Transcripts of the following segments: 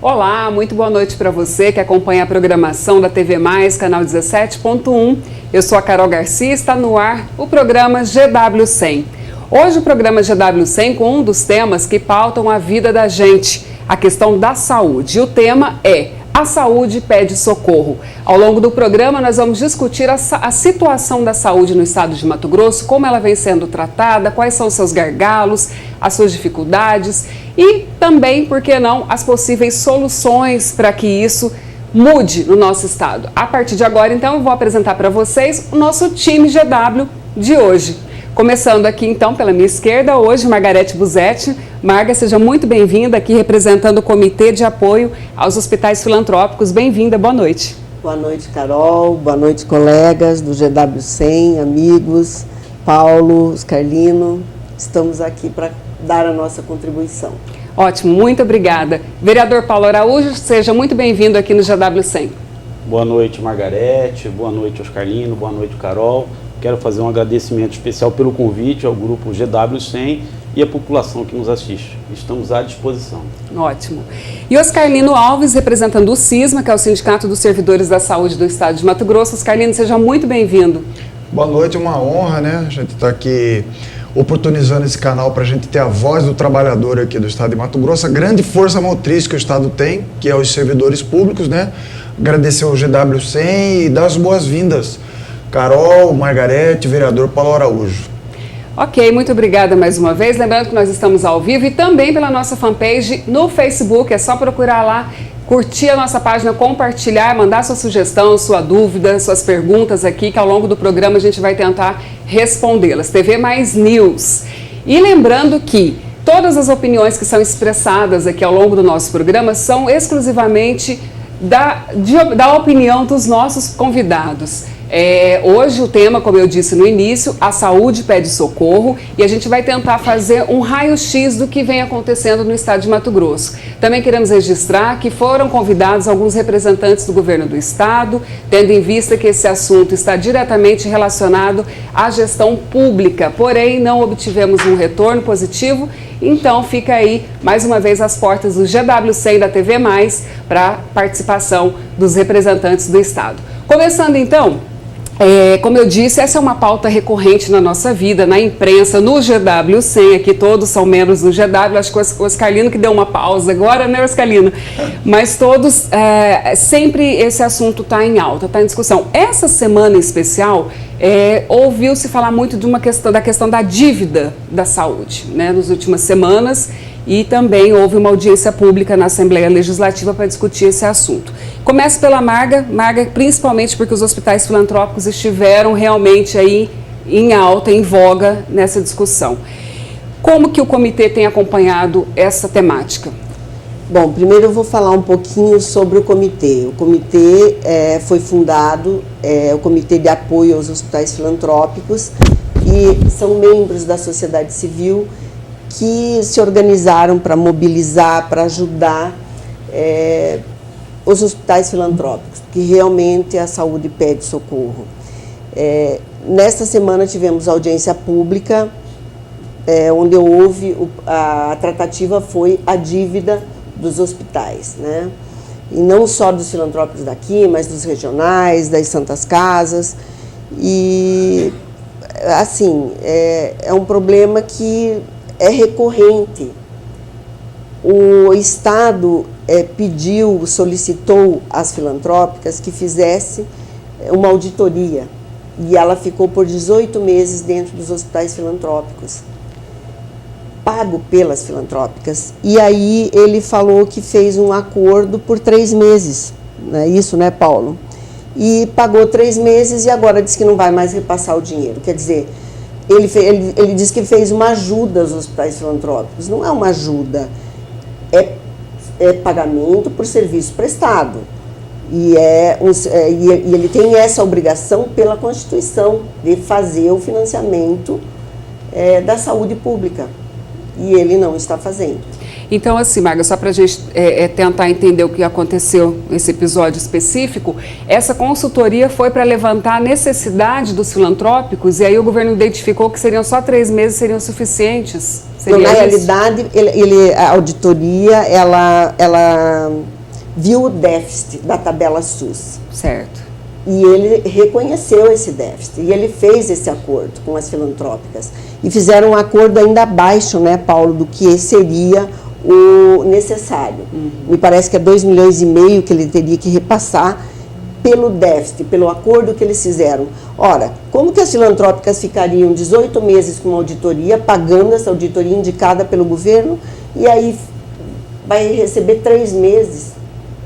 Olá, muito boa noite para você que acompanha a programação da TV Mais, canal 17.1. Eu sou a Carol Garcia e está no ar o programa GW100. Hoje o programa GW100 com um dos temas que pautam a vida da gente, a questão da saúde. E o tema é A Saúde Pede Socorro. Ao longo do programa nós vamos discutir a situação da saúde no estado de Mato Grosso, como ela vem sendo tratada, quais são os seus gargalos, as suas dificuldades e também, por que não, as possíveis soluções para que isso mude no nosso estado. A partir de agora, então, eu vou apresentar para vocês o nosso time GW de hoje. Começando aqui, então, pela minha esquerda, hoje, Margarete Buzetti. Marga, seja muito bem-vinda aqui representando o Comitê de Apoio aos Hospitais Filantrópicos. Bem-vinda, boa noite. Boa noite, Carol. Boa noite, colegas do GW100, amigos, Paulo, Oscarlino. Estamos aqui para dar a nossa contribuição. Ótimo, muito obrigada. Vereador Paulo Araújo, seja muito bem-vindo aqui no GW100. Boa noite, Margarete. Boa noite, Oscarlino. Boa noite, Carol. Quero fazer um agradecimento especial pelo convite ao grupo GW100 e à população que nos assiste. Estamos à disposição. Ótimo. E Oscarlino Alves, representando o SISMA, que é o Sindicato dos Servidores da Saúde do Estado de Mato Grosso. Oscarlino, seja muito bem-vindo. Boa noite, é uma honra, né? A gente está aqui oportunizando esse canal para a gente ter a voz do trabalhador aqui do Estado de Mato Grosso, a grande força motriz que o Estado tem, que é os servidores públicos, né? Agradecer ao GW100 e dar as boas-vindas. Carol, Margarete, vereador Paulo Araújo. Ok, muito obrigada mais uma vez. Lembrando que nós estamos ao vivo e também pela nossa fanpage no Facebook. É só procurar lá, curtir a nossa página, compartilhar, mandar sua sugestão, sua dúvida, suas perguntas aqui, que ao longo do programa a gente vai tentar respondê-las. TV Mais News. E lembrando que todas as opiniões que são expressadas aqui ao longo do nosso programa são exclusivamente da opinião dos nossos convidados. Hoje o tema, como eu disse no início, a saúde pede socorro e a gente vai tentar fazer um raio-x do que vem acontecendo no estado de Mato Grosso. Também queremos registrar que foram convidados alguns representantes do governo do estado, tendo em vista que esse assunto está diretamente relacionado à gestão pública, porém não obtivemos um retorno positivo, então fica aí mais uma vez as portas do GW100 da TV Mais para participação dos representantes do estado. Começando então, como eu disse, essa é uma pauta recorrente na nossa vida, na imprensa, no GW100, aqui todos são membros do GW, acho que o Oscarlino que deu uma pausa agora, né, Oscarlino? Mas todos, sempre esse assunto está em alta, está em discussão. Essa semana em especial, ouviu-se falar muito de da questão da dívida da saúde, né, nas últimas semanas, e também houve uma audiência pública na Assembleia Legislativa para discutir esse assunto. Começo pela Marga, principalmente porque os hospitais filantrópicos estiveram realmente aí em alta, em voga nessa discussão. Como que o comitê tem acompanhado essa temática? Bom, primeiro eu vou falar um pouquinho sobre o comitê. O comitê foi fundado, o Comitê de Apoio aos Hospitais Filantrópicos, que são membros da sociedade civil que se organizaram para mobilizar, para ajudar os hospitais filantrópicos, que realmente a saúde pede socorro. Nesta semana tivemos audiência pública, onde houve, a tratativa foi a dívida dos hospitais, né? E não só dos filantrópicos daqui, mas dos regionais, das Santas Casas. E, assim, é um problema que é recorrente. O Estado solicitou às filantrópicas que fizesse uma auditoria e ela ficou por 18 meses dentro dos hospitais filantrópicos, pago pelas filantrópicas. E aí ele falou que fez um acordo por 3 meses, né? Isso, né, Paulo? E pagou 3 meses e agora diz que não vai mais repassar o dinheiro. Quer dizer, ele diz que fez uma ajuda aos hospitais filantrópicos. Não é uma ajuda, é pagamento por serviço prestado. E ele tem essa obrigação pela Constituição de fazer o financiamento da saúde pública. E ele não está fazendo. Então, assim, Marga, só para a gente tentar entender o que aconteceu nesse episódio específico, essa consultoria foi para levantar a necessidade dos filantrópicos e aí o governo identificou que seriam só 3 meses, seriam suficientes? Então, na realidade, a auditoria, ela viu o déficit da tabela SUS. Certo. E ele reconheceu esse déficit. E ele fez esse acordo com as filantrópicas. E fizeram um acordo ainda abaixo, né, Paulo, do que seria o necessário. Me parece que é 2,5 milhões que ele teria que repassar pelo déficit, pelo acordo que eles fizeram. Ora, como que as filantrópicas ficariam 18 meses com uma auditoria, pagando essa auditoria indicada pelo governo, e aí vai receber 3 meses?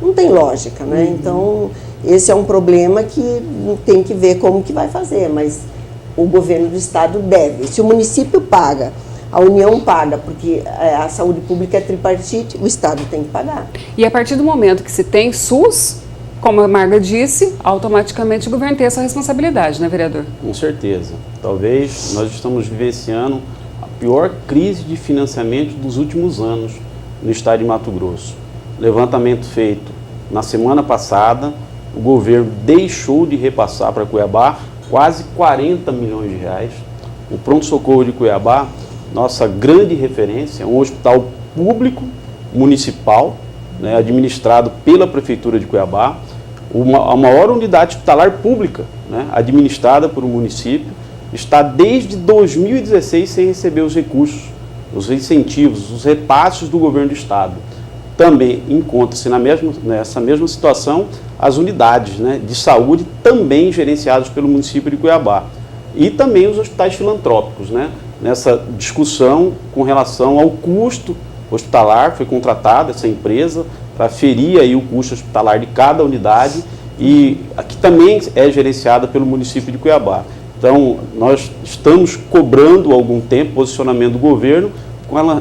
Não tem lógica, né? Então, esse é um problema que tem que ver como que vai fazer, mas o governo do estado deve. Se o município paga, a União paga, porque a saúde pública é tripartite, o estado tem que pagar. E a partir do momento que se tem SUS, como a Marga disse, automaticamente o governo tem essa responsabilidade, né, vereador? Com certeza. Talvez nós estamos vivenciando a pior crise de financiamento dos últimos anos no estado de Mato Grosso. Levantamento feito na semana passada, o governo deixou de repassar para Cuiabá quase 40 milhões de reais. O pronto-socorro de Cuiabá, nossa grande referência, é um hospital público municipal, né, administrado pela Prefeitura de Cuiabá, a maior unidade hospitalar pública, né, administrada por um município, está desde 2016 sem receber os recursos, os incentivos, os repasses do governo do estado. Também encontra-se nessa mesma situação as unidades, né, de saúde também gerenciadas pelo município de Cuiabá. E também os hospitais filantrópicos, né, nessa discussão com relação ao custo hospitalar. Foi contratada essa empresa para aferir aí o custo hospitalar de cada unidade, e aqui também é gerenciada pelo município de Cuiabá. Então, nós estamos cobrando há algum tempo posicionamento do governo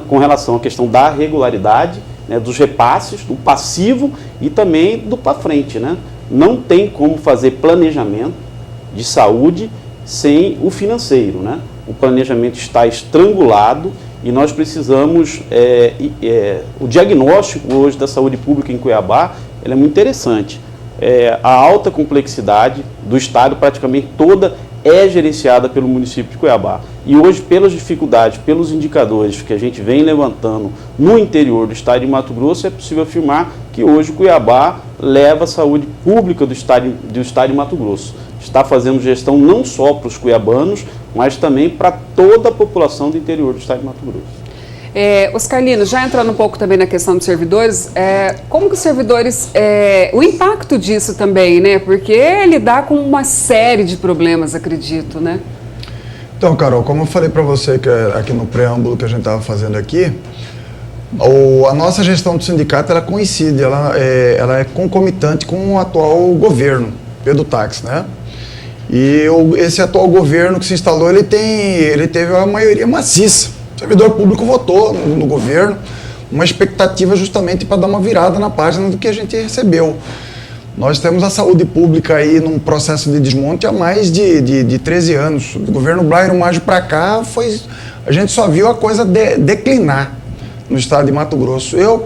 com relação à questão da regularidade, né, dos repasses, do passivo e também do para frente, né? Não tem como fazer planejamento de saúde sem o financeiro, né? O planejamento está estrangulado e nós precisamos... o diagnóstico hoje da saúde pública em Cuiabá, ele é muito interessante. A alta complexidade do estado, praticamente toda, é gerenciada pelo município de Cuiabá. E hoje, pelas dificuldades, pelos indicadores que a gente vem levantando no interior do estado de Mato Grosso, é possível afirmar que hoje Cuiabá leva a saúde pública do estado de Mato Grosso. Está fazendo gestão não só para os cuiabanos, mas também para toda a população do interior do estado de Mato Grosso. Oscarlino, já entrando um pouco também na questão dos servidores, como que os servidores, o impacto disso também, né? Porque lidar com uma série de problemas, acredito, né? Então, Carol, como eu falei para você que aqui no preâmbulo que a gente estava fazendo aqui, a nossa gestão do sindicato, ela coincide, ela é concomitante com o atual governo, Pedro Táxi, né? E esse atual governo que se instalou, ele teve a maioria maciça. O servidor público votou no governo, uma expectativa justamente para dar uma virada na página do que a gente recebeu. Nós temos a saúde pública aí num processo de desmonte há mais de 13 anos. Do governo Blairo Maggi para cá, a gente só viu a coisa declinar no estado de Mato Grosso. Eu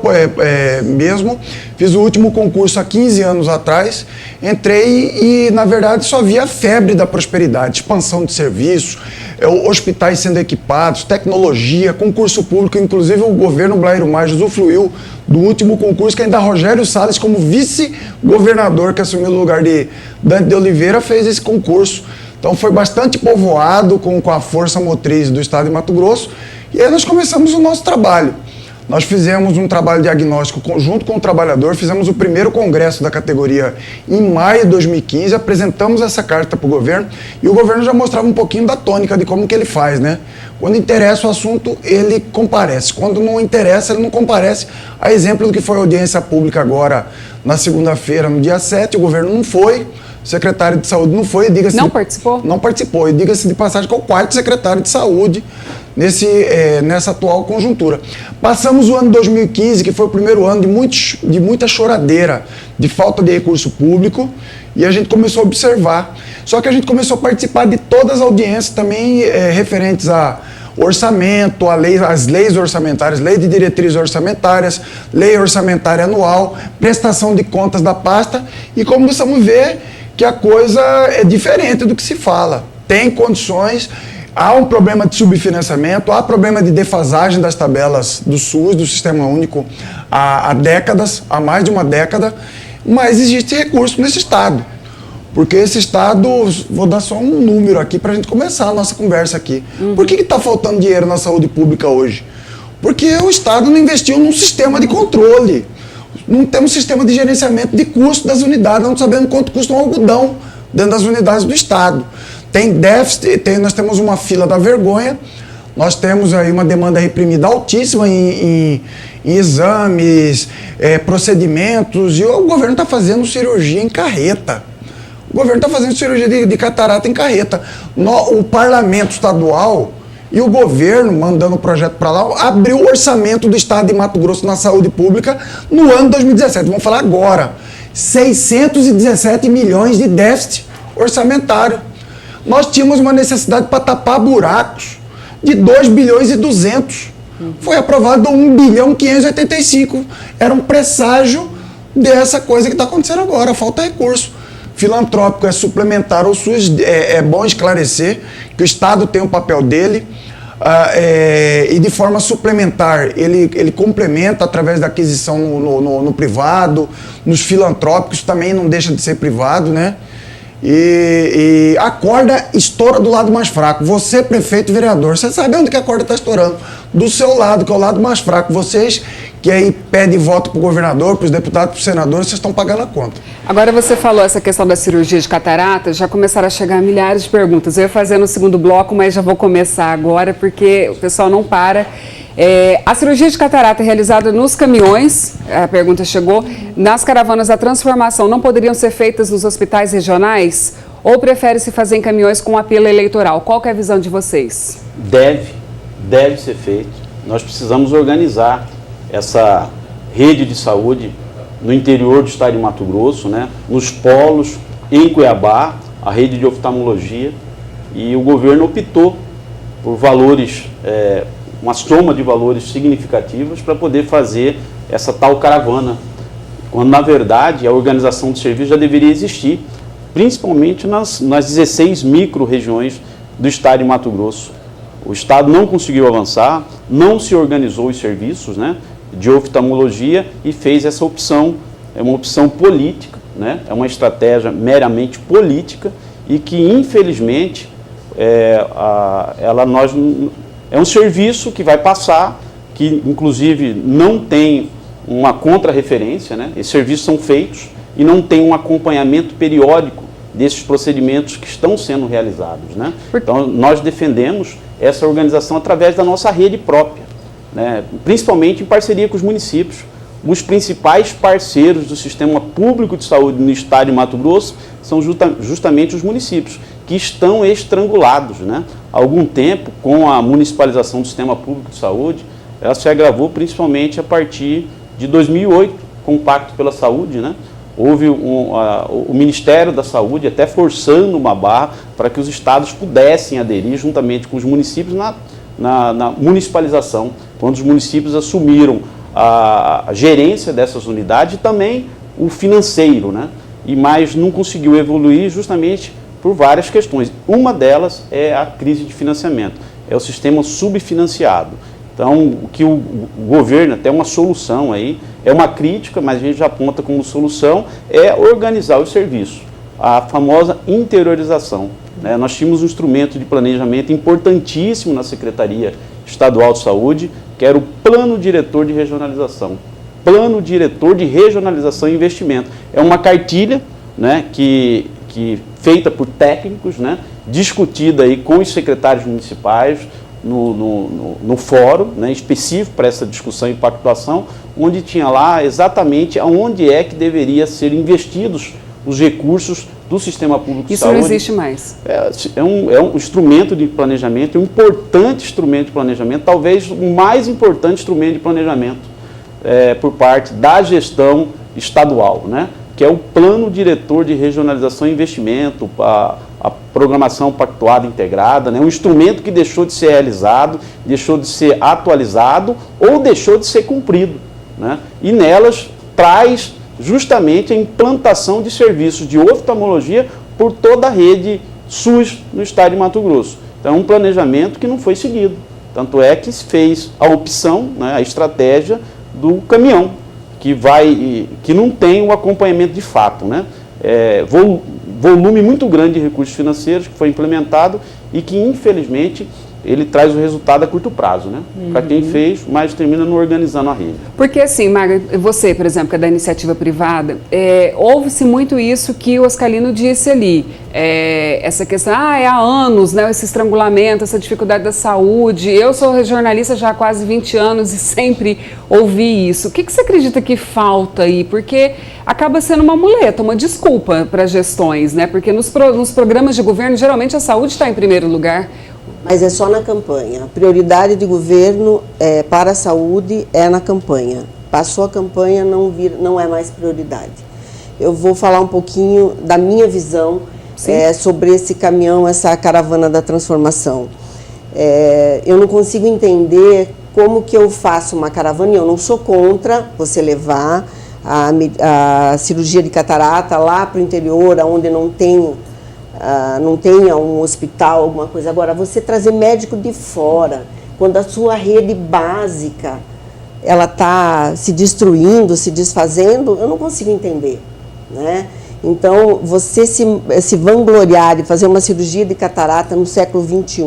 mesmo fiz o último concurso há 15 anos atrás, entrei e, na verdade, só vi a febre da prosperidade, expansão de serviços, hospitais sendo equipados, tecnologia, concurso público. Inclusive, o governo Blairo Maggi usufruiu do último concurso, que ainda Rogério Salles, como vice-governador que assumiu o lugar de Dante de Oliveira, fez esse concurso. Então, foi bastante povoado com a força motriz do estado de Mato Grosso, e aí nós começamos o nosso trabalho. Nós fizemos um trabalho diagnóstico junto com o trabalhador, fizemos o primeiro congresso da categoria em maio de 2015, apresentamos essa carta para o governo, e o governo já mostrava um pouquinho da tônica de como que ele faz, né? Quando interessa o assunto, ele comparece. Quando não interessa, ele não comparece. A exemplo do que foi a audiência pública agora, na segunda-feira, no dia 7, o governo não foi, o secretário de saúde não foi, diga-se... Não participou? Não participou, e diga-se de passagem que é o quarto secretário de saúde nessa atual conjuntura. Passamos o ano 2015, que foi o primeiro ano de muita choradeira, de falta de recurso público, e a gente começou a observar. Só que a gente começou a participar de todas as audiências também referentes a orçamento, as leis orçamentárias, lei de diretrizes orçamentárias, lei orçamentária anual, prestação de contas da pasta, e começamos a ver que a coisa é diferente do que se fala. Tem condições. há um problema de subfinanciamento, há problema de defasagem das tabelas do SUS, do Sistema Único, há décadas, há mais de uma década, mas existe recurso nesse Estado. Porque esse Estado, vou dar só um número aqui para a gente começar a nossa conversa aqui. Por que está faltando dinheiro na saúde pública hoje? Porque o Estado não investiu num sistema de controle. Não temos sistema de gerenciamento de custo das unidades, não sabemos quanto custa um algodão dentro das unidades do Estado. Tem déficit, nós temos uma fila da vergonha, nós temos aí uma demanda reprimida altíssima em exames, procedimentos, e o governo está fazendo cirurgia em carreta. O governo está fazendo cirurgia de catarata em carreta. O parlamento estadual e o governo, mandando o projeto para lá, abriu o orçamento do Estado de Mato Grosso na saúde pública no ano 2017. Vamos falar agora. 617 milhões de déficit orçamentário. Nós tínhamos uma necessidade para tapar buracos de 2 bilhões e 200. Foi aprovado 1 bilhão 585. Era um presságio dessa coisa que está acontecendo agora. Falta recurso. Filantrópico é suplementar ao SUS. É bom esclarecer que o Estado tem o papel dele. E de forma suplementar, ele complementa através da aquisição no privado, nos filantrópicos também não deixa de ser privado, né? E a corda estoura do lado mais fraco. Você, prefeito e vereador, você sabe onde que a corda está estourando? Do seu lado, que é o lado mais fraco. Vocês que aí pedem voto para o governador, para os deputados, para os senadores, vocês estão pagando a conta. Agora você falou essa questão da cirurgia de catarata, já começaram a chegar milhares de perguntas. Eu ia fazer no segundo bloco, mas já vou começar agora, porque o pessoal não para. A cirurgia de catarata é realizada nos caminhões, a pergunta chegou, nas caravanas da transformação, não poderiam ser feitas nos hospitais regionais? Ou prefere-se fazer em caminhões com apelo eleitoral? Qual que é a visão de vocês? Deve ser feito. Nós precisamos organizar essa rede de saúde no interior do estado de Mato Grosso, né? Nos polos, em Cuiabá, a rede de oftalmologia, e o governo optou por valores, uma soma de valores significativos para poder fazer essa tal caravana, quando na verdade a organização do serviço já deveria existir, principalmente nas 16 micro-regiões do estado de Mato Grosso. O estado não conseguiu avançar, não se organizou os serviços, né, de oftalmologia e fez essa opção, é uma opção política, né, é uma estratégia meramente política e que infelizmente é um serviço que vai passar, que inclusive não tem uma contra-referência, né, esses serviços são feitos e não tem um acompanhamento periódico desses procedimentos que estão sendo realizados, né? Então nós defendemos essa organização através da nossa rede própria, né? Principalmente em parceria com os municípios. Os principais parceiros do sistema público de saúde no estado de Mato Grosso são justamente os municípios, que estão estrangulados, né? Há algum tempo, com a municipalização do sistema público de saúde, ela se agravou principalmente a partir de 2008, com o Pacto pela Saúde, né? Houve o Ministério da Saúde até forçando uma barra para que os estados pudessem aderir juntamente com os municípios na municipalização, quando os municípios assumiram a gerência dessas unidades e também o financeiro, né? Mas não conseguiu evoluir justamente por várias questões. Uma delas é a crise de financiamento, é o sistema subfinanciado. Então, o que o governo, até uma solução aí, é uma crítica, mas a gente já aponta como solução, é organizar os serviços, a famosa interiorização, né? Nós tínhamos um instrumento de planejamento importantíssimo na Secretaria Estadual de Saúde, que era o Plano Diretor de Regionalização. Plano Diretor de Regionalização e Investimento. É uma cartilha, né, que feita por técnicos, né, discutida aí com os secretários municipais, no fórum, né, específico para essa discussão e pactuação, onde tinha lá exatamente aonde é que deveria ser investidos os recursos do sistema público de saúde. Isso não existe mais. É um instrumento de planejamento, um importante instrumento de planejamento, talvez o mais importante instrumento de planejamento por parte da gestão estadual, né, que é o Plano Diretor de Regionalização e Investimento, a programação pactuada integrada, né? Um instrumento que deixou de ser realizado, deixou de ser atualizado ou deixou de ser cumprido, né? E nelas traz justamente a implantação de serviços de oftalmologia por toda a rede SUS no estado de Mato Grosso. Então é um planejamento que não foi seguido. Tanto é que se fez a opção, né, a estratégia do caminhão, que não tem o acompanhamento de fato, né? Volume muito grande de recursos financeiros que foi implementado e que, infelizmente, ele traz o resultado a curto prazo, né? Para quem fez, mas termina não organizando a rede. Porque assim, Marga, você, por exemplo, que é da iniciativa privada, ouve-se muito isso que o Oscarlino disse ali, essa questão, há anos, né, esse estrangulamento, essa dificuldade da saúde. Eu sou jornalista já há quase 20 anos e sempre ouvi isso. O que você acredita que falta aí? Porque acaba sendo uma muleta, uma desculpa para gestões, né? Porque nos programas de governo, geralmente a saúde está em primeiro lugar. Mas é só na campanha. A prioridade de governo para a saúde é na campanha. Passou a campanha, não é mais prioridade. Eu vou falar um pouquinho da minha visão sobre esse caminhão, essa caravana da transformação. Eu não consigo entender como que eu faço uma caravana, e eu não sou contra você levar a cirurgia de catarata lá para o interior, onde não tenha um hospital, alguma coisa. Agora, você trazer médico de fora, quando a sua rede básica ela está se destruindo, se desfazendo, eu não consigo entender, né? Então, você se vangloriar de fazer uma cirurgia de catarata no século XXI,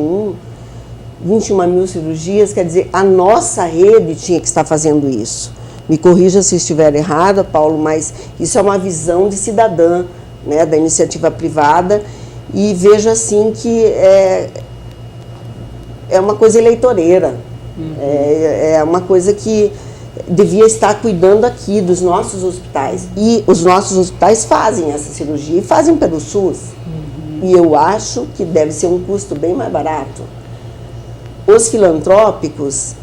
21 mil cirurgias, quer dizer, a nossa rede tinha que estar fazendo isso. Me corrija se estiver errada, Paulo, mas isso é uma visão de cidadã, né, da iniciativa privada, e vejo assim que é uma coisa eleitoreira, é uma coisa que devia estar cuidando aqui dos nossos hospitais, e os nossos hospitais fazem essa cirurgia e fazem pelo SUS, e eu acho que deve ser um custo bem mais barato. Os filantrópicos,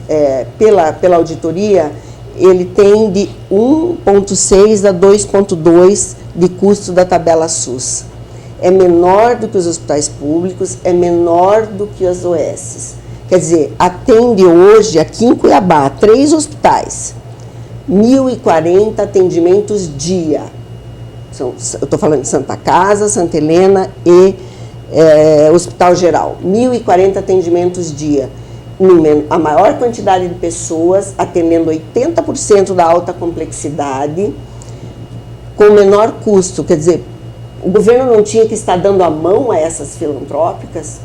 pela auditoria, ele tem de 1,6 a 2,2 de custo da tabela SUS. É menor do que os hospitais públicos, é menor do que as OS. Quer dizer, atende hoje, aqui em Cuiabá, 3 hospitais, 1.040 atendimentos dia. Eu estou falando de Santa Casa, Santa Helena e Hospital Geral. 1.040 atendimentos dia. A maior quantidade de pessoas, atendendo 80% da alta complexidade, com menor custo. Quer dizer, o governo não tinha que estar dando a mão a essas filantrópicas?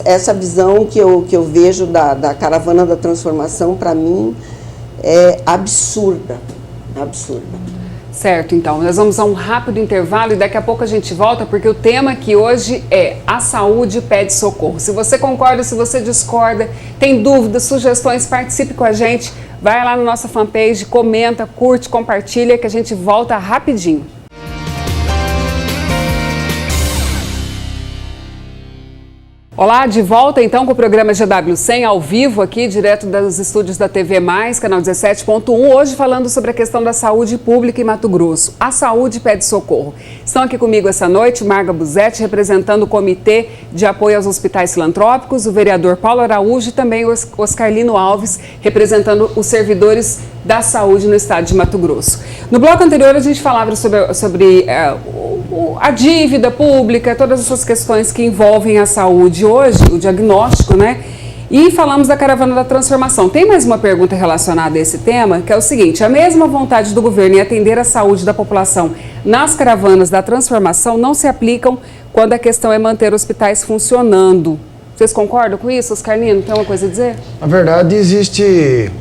Essa visão que eu vejo da caravana da transformação, para mim, é absurda. Absurda. Certo, então, nós vamos a um rápido intervalo e daqui a pouco a gente volta, porque o tema aqui hoje é A Saúde Pede Socorro. Se você concorda, se você discorda, tem dúvidas, sugestões, participe com a gente. Vai lá na nossa fanpage, comenta, curte, compartilha, que a gente volta rapidinho. Olá, de volta então com o programa GW100 ao vivo aqui, direto dos estúdios da TV+, canal 17.1, hoje falando sobre a questão da saúde pública em Mato Grosso. A saúde pede socorro. Estão aqui comigo essa noite Marga Busetti, representando o Comitê de Apoio aos Hospitais Filantrópicos, o vereador Paulo Araújo e também o Oscarlino Alves, representando os servidores da saúde no estado de Mato Grosso. No bloco anterior a gente falava sobre a dívida pública, todas essas questões que envolvem a saúde hoje, o diagnóstico, né? E falamos da caravana da transformação. Tem mais uma pergunta relacionada a esse tema, que é o seguinte: a mesma vontade do governo em atender a saúde da população nas caravanas da transformação não se aplicam quando a questão é manter hospitais funcionando. Vocês concordam com isso, Oscarlino? Tem uma coisa a dizer? Na verdade, existe,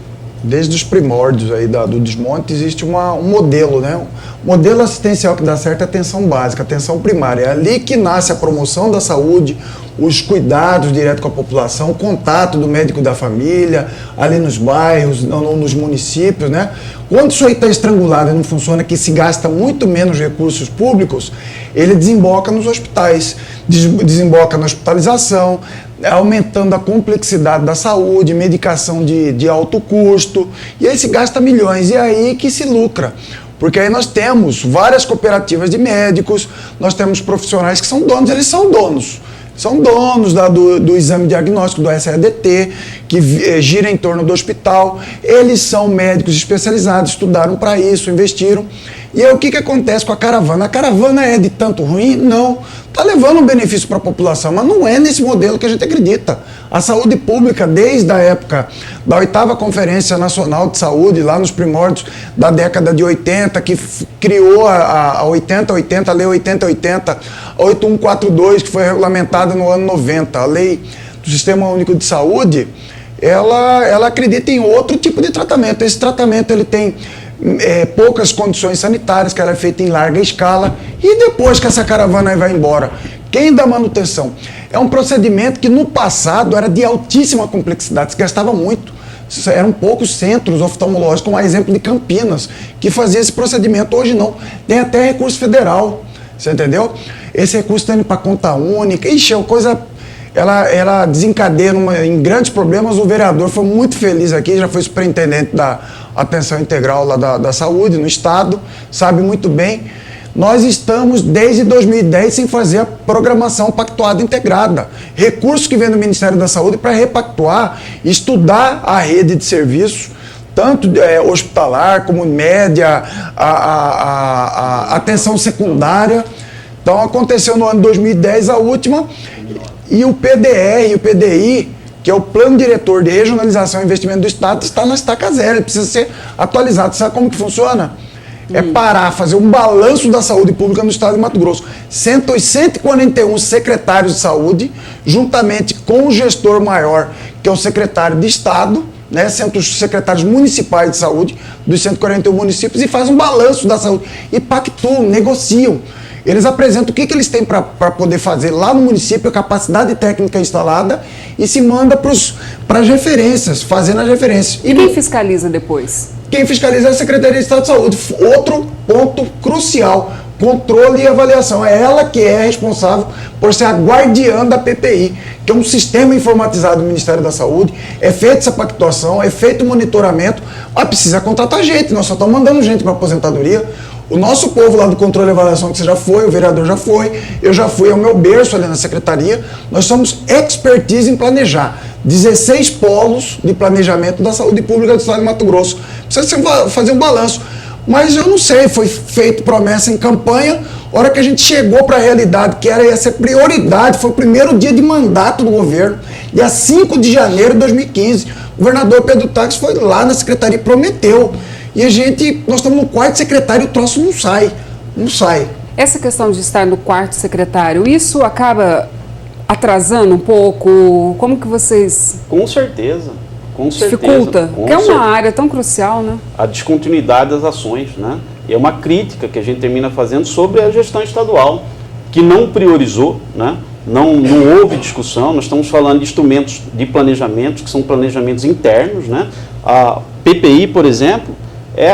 desde os primórdios aí do desmonte, existe um modelo, né? O modelo assistencial que dá certo é a atenção básica, a atenção primária. É ali que nasce a promoção da saúde, os cuidados direto com a população, o contato do médico da família, ali nos bairros, nos municípios, né? Quando isso aí está estrangulado e não funciona, que se gasta muito menos recursos públicos, ele desemboca nos hospitais, desemboca na hospitalização, aumentando a complexidade da saúde, medicação de alto custo, e aí se gasta milhões, e é aí que se lucra. Porque aí nós temos várias cooperativas de médicos, nós temos profissionais que são donos, eles são donos. são donos do exame diagnóstico do SADT, que gira em torno do hospital. Eles são médicos especializados, estudaram para isso, investiram. E aí o que acontece com a caravana? A caravana é de tanto ruim? Não. Está levando um benefício para a população, mas não é nesse modelo que a gente acredita. A saúde pública, desde a época da 8ª Conferência Nacional de Saúde, lá nos primórdios da década de 80, que criou a 8080, a Lei 8080, a 8142, que foi regulamentada no ano 90, a Lei do Sistema Único de Saúde, ela acredita em outro tipo de tratamento. Esse tratamento ele tem poucas condições sanitárias, que ela é feita em larga escala, e depois que essa caravana vai embora, quem dá manutenção? É um procedimento que no passado era de altíssima complexidade, se gastava muito. Eram poucos centros oftalmológicos, como a exemplo de Campinas, que fazia esse procedimento. Hoje não, tem até recurso federal, você entendeu? Esse recurso está indo para conta única, ixi, é coisa... Ela desencadeia em grandes problemas. O vereador foi muito feliz aqui, já foi superintendente da atenção integral lá da saúde no estado, sabe muito bem. Nós estamos desde 2010 sem fazer a programação pactuada integrada. Recursos que vem do Ministério da Saúde para repactuar, estudar a rede de serviços, tanto hospitalar como média, a atenção secundária. Então aconteceu no ano de 2010 a última. E o PDR e o PDI, que é o Plano Diretor de Regionalização e Investimento do Estado, está na estaca zero, ele precisa ser atualizado. Sabe como que funciona? É parar, fazer um balanço da saúde pública no estado de Mato Grosso. 141 secretários de saúde, juntamente com o gestor maior, que é o secretário de Estado, né, os secretários municipais de saúde dos 141 municípios, e faz um balanço da saúde. E pactuam, negociam. Eles apresentam o que eles têm para poder fazer lá no município, a capacidade técnica instalada, e se manda para as referências, fazendo as referências. E quem fiscaliza depois? Quem fiscaliza é a Secretaria de Estado de Saúde. Outro ponto crucial, controle e avaliação. É ela que é responsável por ser a guardiã da PPI, que é um sistema informatizado do Ministério da Saúde. É feita essa pactuação, é feito o monitoramento, mas precisa contratar gente, nós só estamos mandando gente para aposentadoria. O nosso povo lá do controle e avaliação, que você já foi, o vereador já foi, eu já fui, é o meu berço ali na secretaria. Nós somos expertise em planejar. 16 polos de planejamento da saúde pública do estado de Mato Grosso. Precisa fazer um balanço. Mas eu não sei, foi feito promessa em campanha, a hora que a gente chegou para a realidade, que ia ser prioridade, foi o primeiro dia de mandato do governo, dia 5 de janeiro de 2015. O governador Pedro Taques foi lá na secretaria e prometeu. E nós estamos no quarto secretário e o troço não sai. Essa questão de estar no quarto secretário, isso acaba atrasando um pouco? Como que vocês... Com certeza. Dificulta? Porque é uma área tão crucial, né? A descontinuidade das ações, né? E é uma crítica que a gente termina fazendo sobre a gestão estadual, que não priorizou, né? Não houve discussão. Nós estamos falando de instrumentos de planejamento, que são planejamentos internos, né? A PPI, por exemplo,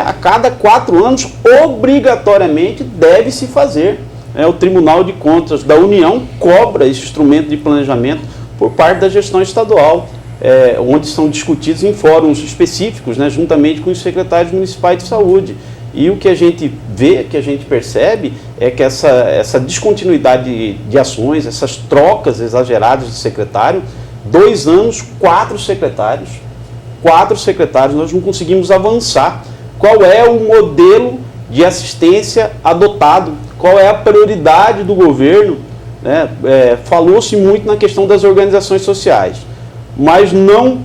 a cada 4 anos, obrigatoriamente, deve-se fazer. O Tribunal de Contas da União cobra esse instrumento de planejamento por parte da gestão estadual, onde são discutidos em fóruns específicos, né, juntamente com os secretários municipais de saúde. E o que a gente vê, que a gente percebe, é que essa descontinuidade de ações, essas trocas exageradas de secretário, 2 anos, 4 secretários. 4 secretários, nós não conseguimos avançar. Qual é o modelo de assistência adotado? Qual é a prioridade do governo? Né? Falou-se muito na questão das organizações sociais, mas não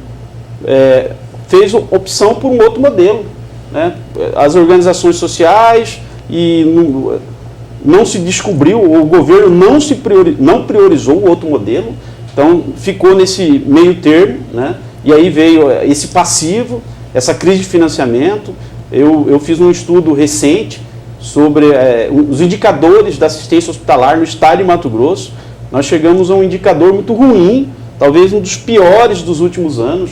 fez opção por um outro modelo. Né? As organizações sociais, e não se descobriu, o governo não priorizou o outro modelo, então ficou nesse meio termo, né? E aí veio esse passivo, essa crise de financiamento. Eu fiz um estudo recente sobre os indicadores da assistência hospitalar no estado de Mato Grosso. Nós chegamos a um indicador muito ruim, talvez um dos piores dos últimos anos,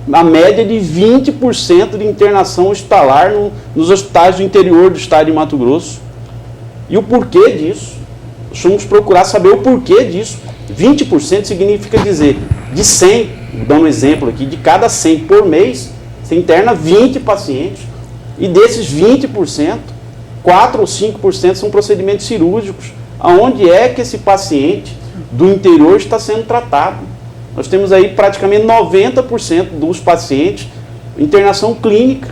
na média de 20% de internação hospitalar nos hospitais do interior do estado de Mato Grosso. E o porquê disso? Nós vamos procurar saber o porquê disso. 20% significa dizer, de 100, dando um exemplo aqui, de cada 100 por mês, você interna 20 pacientes. E desses 20%, 4 ou 5% são procedimentos cirúrgicos. Aonde é que esse paciente do interior está sendo tratado. Nós temos aí praticamente 90% dos pacientes internação clínica.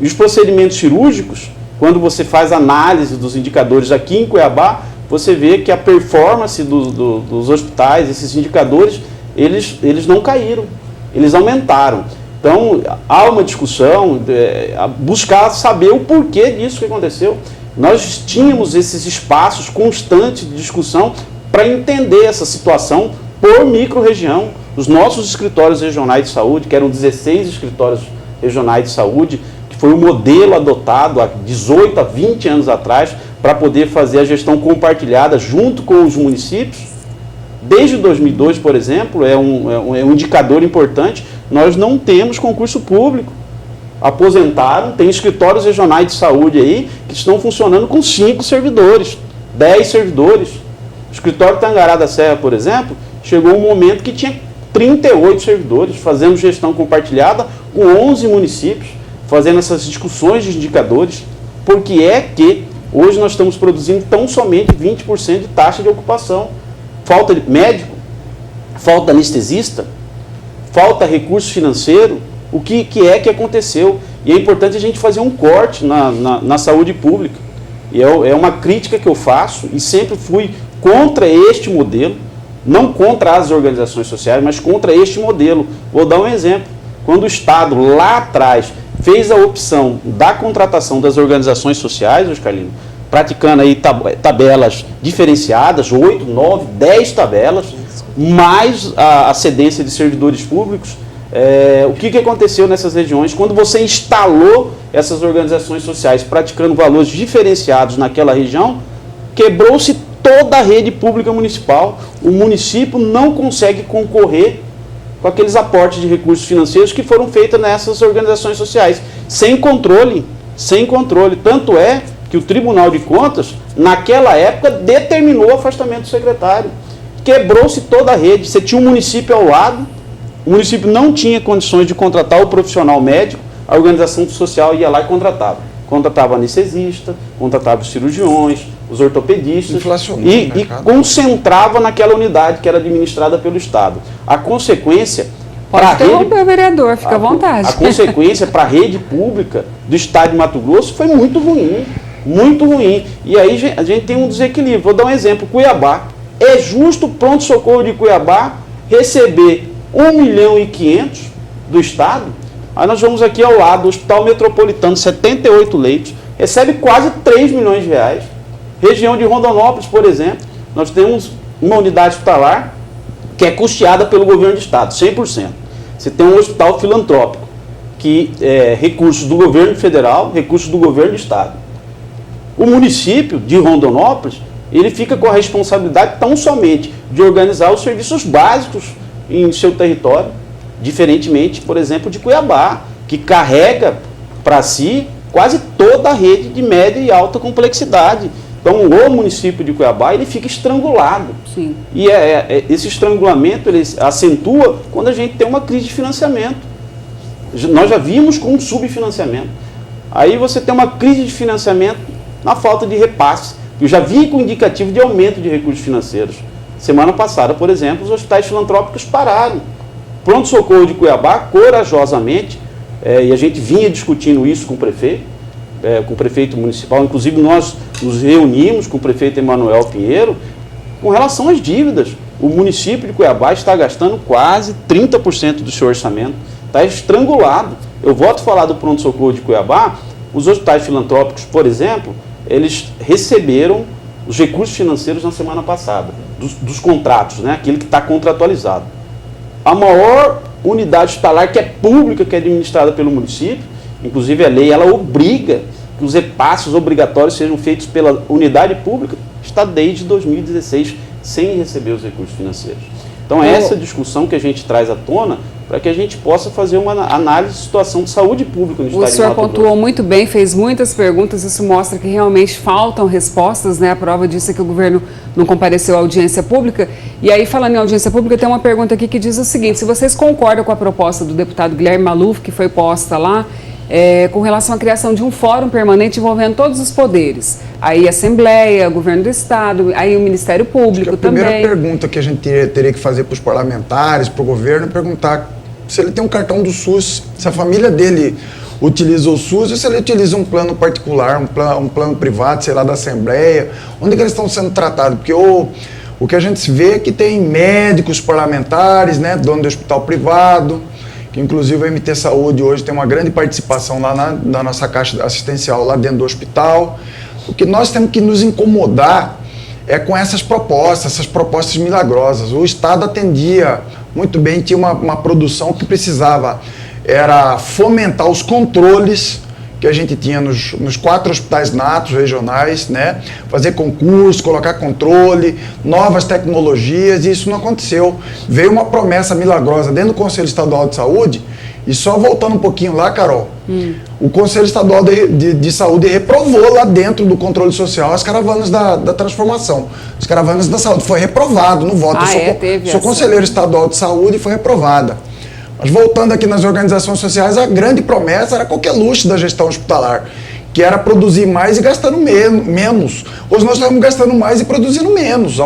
E os procedimentos cirúrgicos, quando você faz análise dos indicadores aqui em Cuiabá, você vê que a performance dos hospitais, esses indicadores, eles não caíram, eles aumentaram. Então, há uma discussão, buscar saber o porquê disso que aconteceu. Nós tínhamos esses espaços constantes de discussão para entender essa situação por micro-região. Os nossos escritórios regionais de saúde, que eram 16 escritórios regionais de saúde, que foi o modelo adotado há 18 a 20 anos atrás para poder fazer a gestão compartilhada junto com os municípios. Desde 2002, por exemplo, é um indicador importante, nós não temos concurso público. Aposentaram, tem escritórios regionais de saúde aí que estão funcionando com 5 servidores, 10 servidores. O escritório Tangará da Serra, por exemplo, chegou um momento que tinha 38 servidores, fazendo gestão compartilhada com 11 municípios, fazendo essas discussões de indicadores, porque é que hoje nós estamos produzindo tão somente 20% de taxa de ocupação. Falta de médico, falta anestesista, falta recurso financeiro. O que é que aconteceu? E é importante a gente fazer um corte na saúde pública. E é uma crítica que eu faço e sempre fui contra este modelo, não contra as organizações sociais, mas contra este modelo. Vou dar um exemplo. Quando o Estado, lá atrás, fez a opção da contratação das organizações sociais, Oscarlino, praticando aí tabelas diferenciadas, 8, 9, 10 tabelas, mais a cedência de servidores públicos, o que aconteceu nessas regiões? Quando você instalou essas organizações sociais praticando valores diferenciados naquela região, quebrou-se toda a rede pública municipal. O município não consegue concorrer com aqueles aportes de recursos financeiros que foram feitos nessas organizações sociais, sem controle, sem controle. Tanto é que o Tribunal de Contas, naquela época, determinou o afastamento do secretário. Quebrou-se toda a rede. Você tinha um município ao lado, o município não tinha condições de contratar o profissional médico, a organização social ia lá e contratava. Contratava anestesista, contratava os cirurgiões, os ortopedistas e concentrava naquela unidade que era administrada pelo Estado. A consequência... Pode interromper o vereador, fica à vontade. A consequência para a rede pública do Estado de Mato Grosso foi muito ruim, muito ruim. E aí a gente tem um desequilíbrio. Vou dar um exemplo, Cuiabá. É justo o pronto-socorro de Cuiabá receber 1.500.000 do Estado? Aí nós vamos aqui ao lado, o Hospital Metropolitano, 78 leitos, recebe quase 3 milhões de reais. Região de Rondonópolis, por exemplo, nós temos uma unidade hospitalar que é custeada pelo governo do Estado, 100%. Você tem um hospital filantrópico, que é recursos do governo federal, recursos do governo do Estado. O município de Rondonópolis, ele fica com a responsabilidade tão somente de organizar os serviços básicos em seu território, diferentemente, por exemplo, de Cuiabá, que carrega para si quase toda a rede de média e alta complexidade. Então, o município de Cuiabá, ele fica estrangulado. Sim. E esse estrangulamento, ele acentua quando a gente tem uma crise de financiamento. Nós já vimos com um subfinanciamento. Aí você tem uma crise de financiamento na falta de repasse. Eu já vi com indicativo de aumento de recursos financeiros. Semana passada, por exemplo, os hospitais filantrópicos pararam. Pronto-socorro de Cuiabá, corajosamente, e a gente vinha discutindo isso com o prefeito municipal, inclusive nós nos reunimos com o prefeito Emanuel Pinheiro, com relação às dívidas. O município de Cuiabá está gastando quase 30% do seu orçamento, está estrangulado. Eu volto a falar do pronto-socorro de Cuiabá, os hospitais filantrópicos, por exemplo, eles receberam os recursos financeiros na semana passada, dos contratos, né, aquele que está contratualizado. A maior unidade hospitalar que é pública, que é administrada pelo município, inclusive a lei, ela obriga que os repasses obrigatórios sejam feitos pela unidade pública, está desde 2016 sem receber os recursos financeiros. Então é essa discussão que a gente traz à tona para que a gente possa fazer uma análise de situação de saúde pública no Estado de Mato Grosso. O senhor pontuou muito bem, fez muitas perguntas, isso mostra que realmente faltam respostas, né? A prova disso é que o governo não compareceu à audiência pública. E aí, falando em audiência pública, tem uma pergunta aqui que diz o seguinte: se vocês concordam com a proposta do deputado Guilherme Maluf, que foi posta lá, com relação à criação de um fórum permanente envolvendo todos os poderes. Aí a Assembleia, o Governo do Estado, aí o Ministério Público também. A primeira pergunta que a gente teria que fazer para os parlamentares, para o governo, é perguntar se ele tem um cartão do SUS, se a família dele utiliza o SUS ou se ele utiliza um plano particular, um plano privado, sei lá, da Assembleia, onde que eles estão sendo tratados, porque o que a gente vê é que tem médicos parlamentares, né, dono de hospital privado, que inclusive a MT Saúde hoje tem uma grande participação lá na nossa caixa assistencial, lá dentro do hospital. O que nós temos que nos incomodar é com essas propostas milagrosas. O Estado atendia muito bem, tinha uma produção que precisava, era fomentar os controles que a gente tinha nos 4 hospitais natos regionais, né? Fazer concurso, colocar controle, novas tecnologias, e isso não aconteceu. Veio uma promessa milagrosa dentro do Conselho Estadual de Saúde, e só voltando um pouquinho lá, Carol, o Conselho Estadual de Saúde reprovou lá dentro do controle social as caravanas da transformação. As caravanas da saúde foi reprovado no voto. Sou conselheiro estadual de saúde e foi reprovada. Mas voltando aqui nas organizações sociais, a grande promessa era qualquer luxo da gestão hospitalar, que era produzir mais e gastando menos. Hoje nós estamos gastando mais e produzindo menos.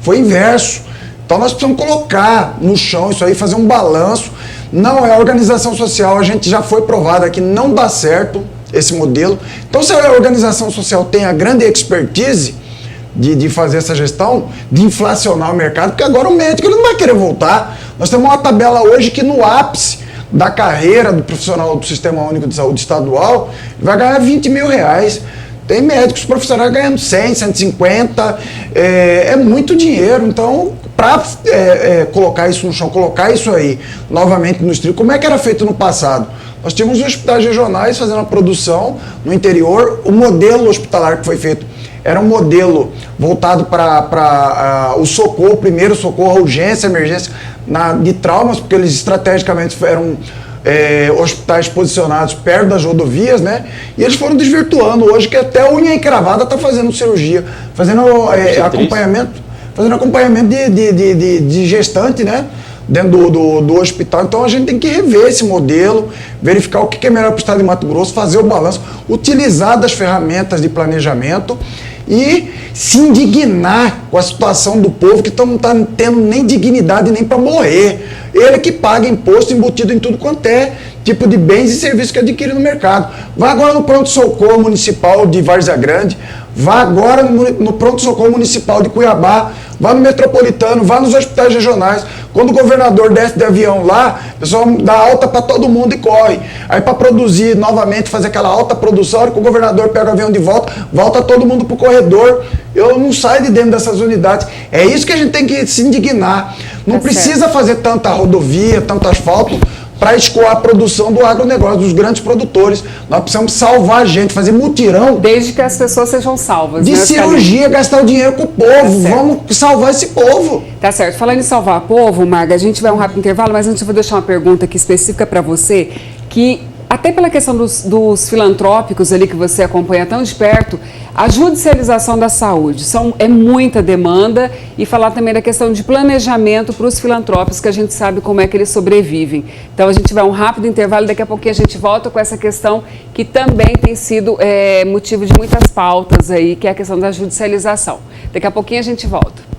Foi inverso. Então nós precisamos colocar no chão isso aí, fazer um balanço. Não é a organização social, a gente já foi provado aqui, não dá certo esse modelo. Então se a organização social tem a grande expertise de fazer essa gestão, de inflacionar o mercado, porque agora o médico ele não vai querer voltar. Nós temos uma tabela hoje que no ápice da carreira do profissional do Sistema Único de Saúde Estadual vai ganhar R$20 mil. Tem médicos profissionais ganhando 100, 150, é muito dinheiro. Então, para colocar isso no chão, colocar isso aí novamente no trilhos, como é que era feito no passado? Nós tínhamos os hospitais regionais fazendo a produção no interior, o modelo hospitalar que foi feito era um modelo voltado para o socorro, primeiro socorro, a urgência, emergência de traumas, porque eles estrategicamente eram hospitais posicionados perto das rodovias, né? E eles foram desvirtuando hoje, que até a unha encravada está fazendo cirurgia, fazendo acompanhamento de gestante, né? Dentro do hospital. Então a gente tem que rever esse modelo, verificar o que é melhor para o estado de Mato Grosso, fazer o balanço, utilizar das ferramentas de planejamento e se indignar com a situação do povo que não está tendo nem dignidade nem para morrer. Ele que paga imposto embutido em tudo quanto é tipo de bens e serviços que adquire no mercado. Vá agora no pronto-socorro municipal de Várzea Grande, vá agora no pronto-socorro municipal de Cuiabá, vá no metropolitano, vá nos hospitais regionais. Quando o governador desce de avião lá, o pessoal dá alta para todo mundo e corre. Aí para produzir novamente, fazer aquela alta produção, a hora que o governador pega o avião de volta, volta todo mundo para o corredor. Eu não saio de dentro dessas unidades. É isso que a gente tem que se indignar. Não precisa fazer tanta rodovia, tanto asfalto, para escoar a produção do agronegócio, dos grandes produtores. Nós precisamos salvar a gente, fazer mutirão. Desde que as pessoas sejam salvas. De cirurgia, gastar o dinheiro com o povo. Vamos salvar esse povo. Tá certo. Falando em salvar o povo, Marga, a gente vai um rápido intervalo, mas antes eu vou deixar uma pergunta aqui específica para você, que até pela questão dos filantrópicos ali que você acompanha tão de perto, a judicialização da saúde é muita demanda, e falar também da questão de planejamento para os filantrópicos, que a gente sabe como é que eles sobrevivem. Então a gente vai a um rápido intervalo e daqui a pouquinho a gente volta com essa questão que também tem sido motivo de muitas pautas aí, que é a questão da judicialização. Daqui a pouquinho a gente volta.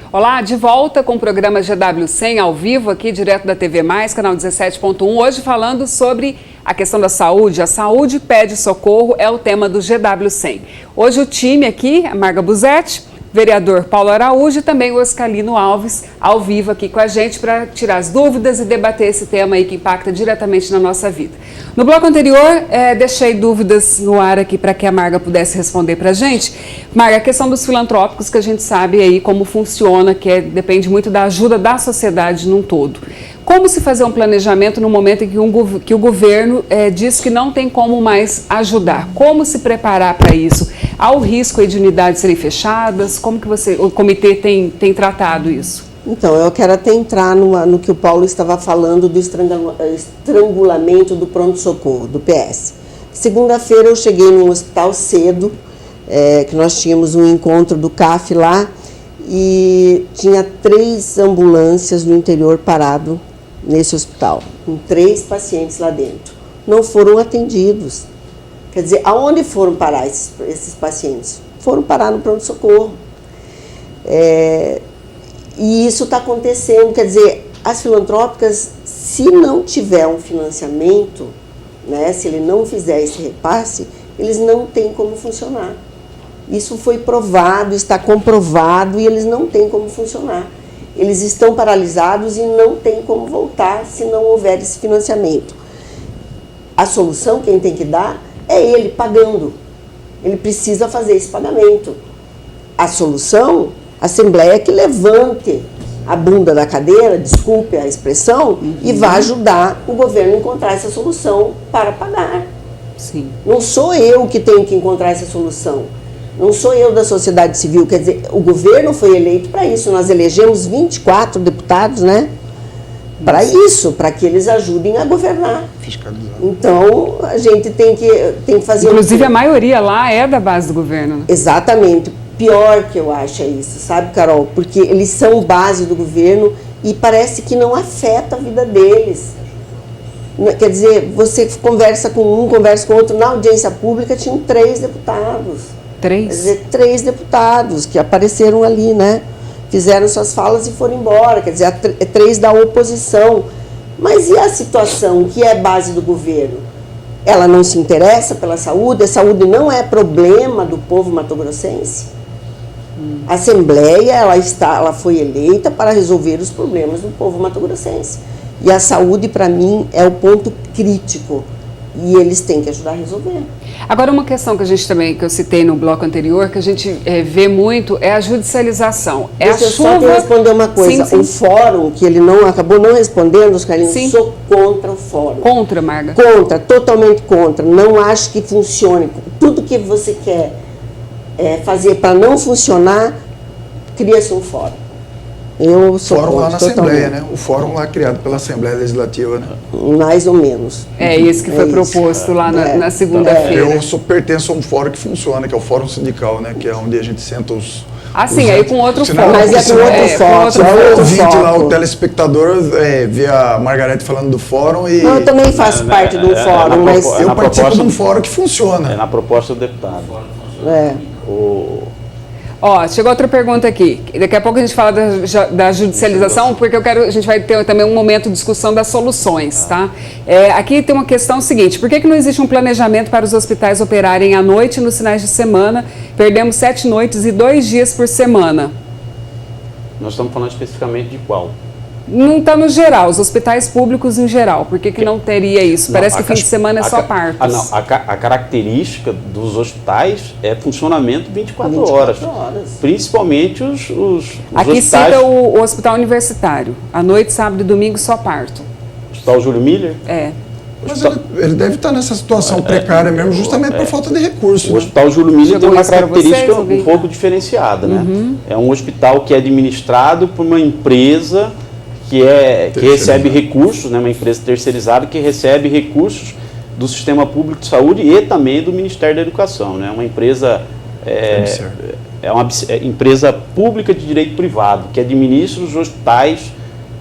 Olá, de volta com o programa GW100 ao vivo aqui direto da TV Mais, canal 17.1, hoje falando sobre a questão da saúde. A saúde pede socorro é o tema do GW100. Hoje o time aqui, a Marga Busetti, vereador Paulo Araújo e também o Oscalino Alves, ao vivo aqui com a gente para tirar as dúvidas e debater esse tema aí que impacta diretamente na nossa vida. No bloco anterior, deixei dúvidas no ar aqui para que a Marga pudesse responder para a gente. Marga, a questão dos filantrópicos, que a gente sabe aí como funciona, depende muito da ajuda da sociedade num todo. Como se fazer um planejamento no momento em que o governo diz que não tem como mais ajudar? Como se preparar para isso? Há o risco aí de unidades serem fechadas? Como que o comitê tem tratado isso? Então, eu quero até entrar no que o Paulo estava falando do estrangulamento do pronto-socorro, do PS. Segunda-feira eu cheguei num hospital cedo, que nós tínhamos um encontro do CAF lá, e tinha 3 ambulâncias no interior parado nesse hospital, com 3 pacientes lá dentro. Não foram atendidos. Quer dizer, aonde foram parar esses pacientes? Foram parar no pronto-socorro. E isso está acontecendo, quer dizer, as filantrópicas, se não tiver um financiamento, né, se ele não fizer esse repasse, eles não têm como funcionar. Isso foi provado, está comprovado e eles não têm como funcionar. Eles estão paralisados e não têm como voltar se não houver esse financiamento. A solução, quem tem que dar, é ele pagando. Ele precisa fazer esse pagamento. A solução, a Assembleia que levante a bunda da cadeira, desculpe a expressão, e vá ajudar o governo a encontrar essa solução para pagar. Sim. Não sou eu que tenho que encontrar essa solução. Não sou eu da sociedade civil. Quer dizer, o governo foi eleito para isso. Nós elegemos 24 deputados, né? Para isso, para que eles ajudem a governar. Fiscalizar. Então, a gente tem que fazer... Inclusive, a maioria lá é da base do governo. Né? Exatamente. Pior que eu acho é isso, sabe, Carol? Porque eles são base do governo e parece que não afeta a vida deles. Quer dizer, você conversa com um, conversa com outro. Na audiência pública tinham 3 deputados. 3? Quer dizer, 3 deputados que apareceram ali, né? Fizeram suas falas e foram embora. Quer dizer, 3 da oposição. Mas e a situação que é base do governo? Ela não se interessa pela saúde? A saúde não é problema do povo mato-grossense? A Assembleia, ela foi eleita para resolver os problemas do povo mato-grossense. E a saúde, para mim, é o ponto crítico. E eles têm que ajudar a resolver. Agora, uma questão que a gente também, que eu citei no bloco anterior, que a gente vê muito, é a judicialização. Deixa eu só te responder uma coisa. Sim. O fórum, que ele não acabou não respondendo, os Carlinhos, Sim. sou contra o fórum. Contra, Marga? Contra, totalmente contra. Não acho que funcione. Tudo que você quer fazer para não funcionar, cria-se um fórum. Eu sou Fórum lá na totalmente. Assembleia, né? O fórum lá criado pela Assembleia Legislativa, né? Mais ou menos. É esse que foi isso. proposto lá na segunda-feira. Eu pertenço a um fórum que funciona, que é o Fórum Sindical, né? Que é onde a gente senta os... Assim, aí com outro Senão, fórum. Mas é com outro foco. O ouvinte lá, foco. o telespectador, vê a Margarete falando do fórum e... Não, eu também faço parte do fórum, mas... Eu na participo proposta de um fórum que funciona. É na proposta do deputado. Ó, chegou outra pergunta aqui. Daqui a pouco a gente fala da judicialização, porque a gente vai ter também um momento de discussão das soluções, tá? Aqui tem uma questão seguinte: por que não existe um planejamento para os hospitais operarem à noite nos finais de semana? Perdemos 7 noites e 2 dias por semana. Nós estamos falando especificamente de qual? Não está no geral, os hospitais públicos em geral. Por que não teria isso? Parece que fim de semana é só partos. A característica dos hospitais é funcionamento 24 horas. Principalmente os Aqui hospitais... cita o hospital universitário. À noite, sábado e domingo, só parto. Hospital Júlio Miller? É. Mas ele deve estar nessa situação precária mesmo, justamente por falta de recursos. O Hospital Júlio Miller tem uma característica vocês, um pouco diferenciada, né? É um hospital que é administrado por uma empresa que recebe recursos, né, uma empresa terceirizada que recebe recursos do Sistema Público de Saúde e também do Ministério da Educação, né? Uma empresa uma empresa pública de direito privado que administra os hospitais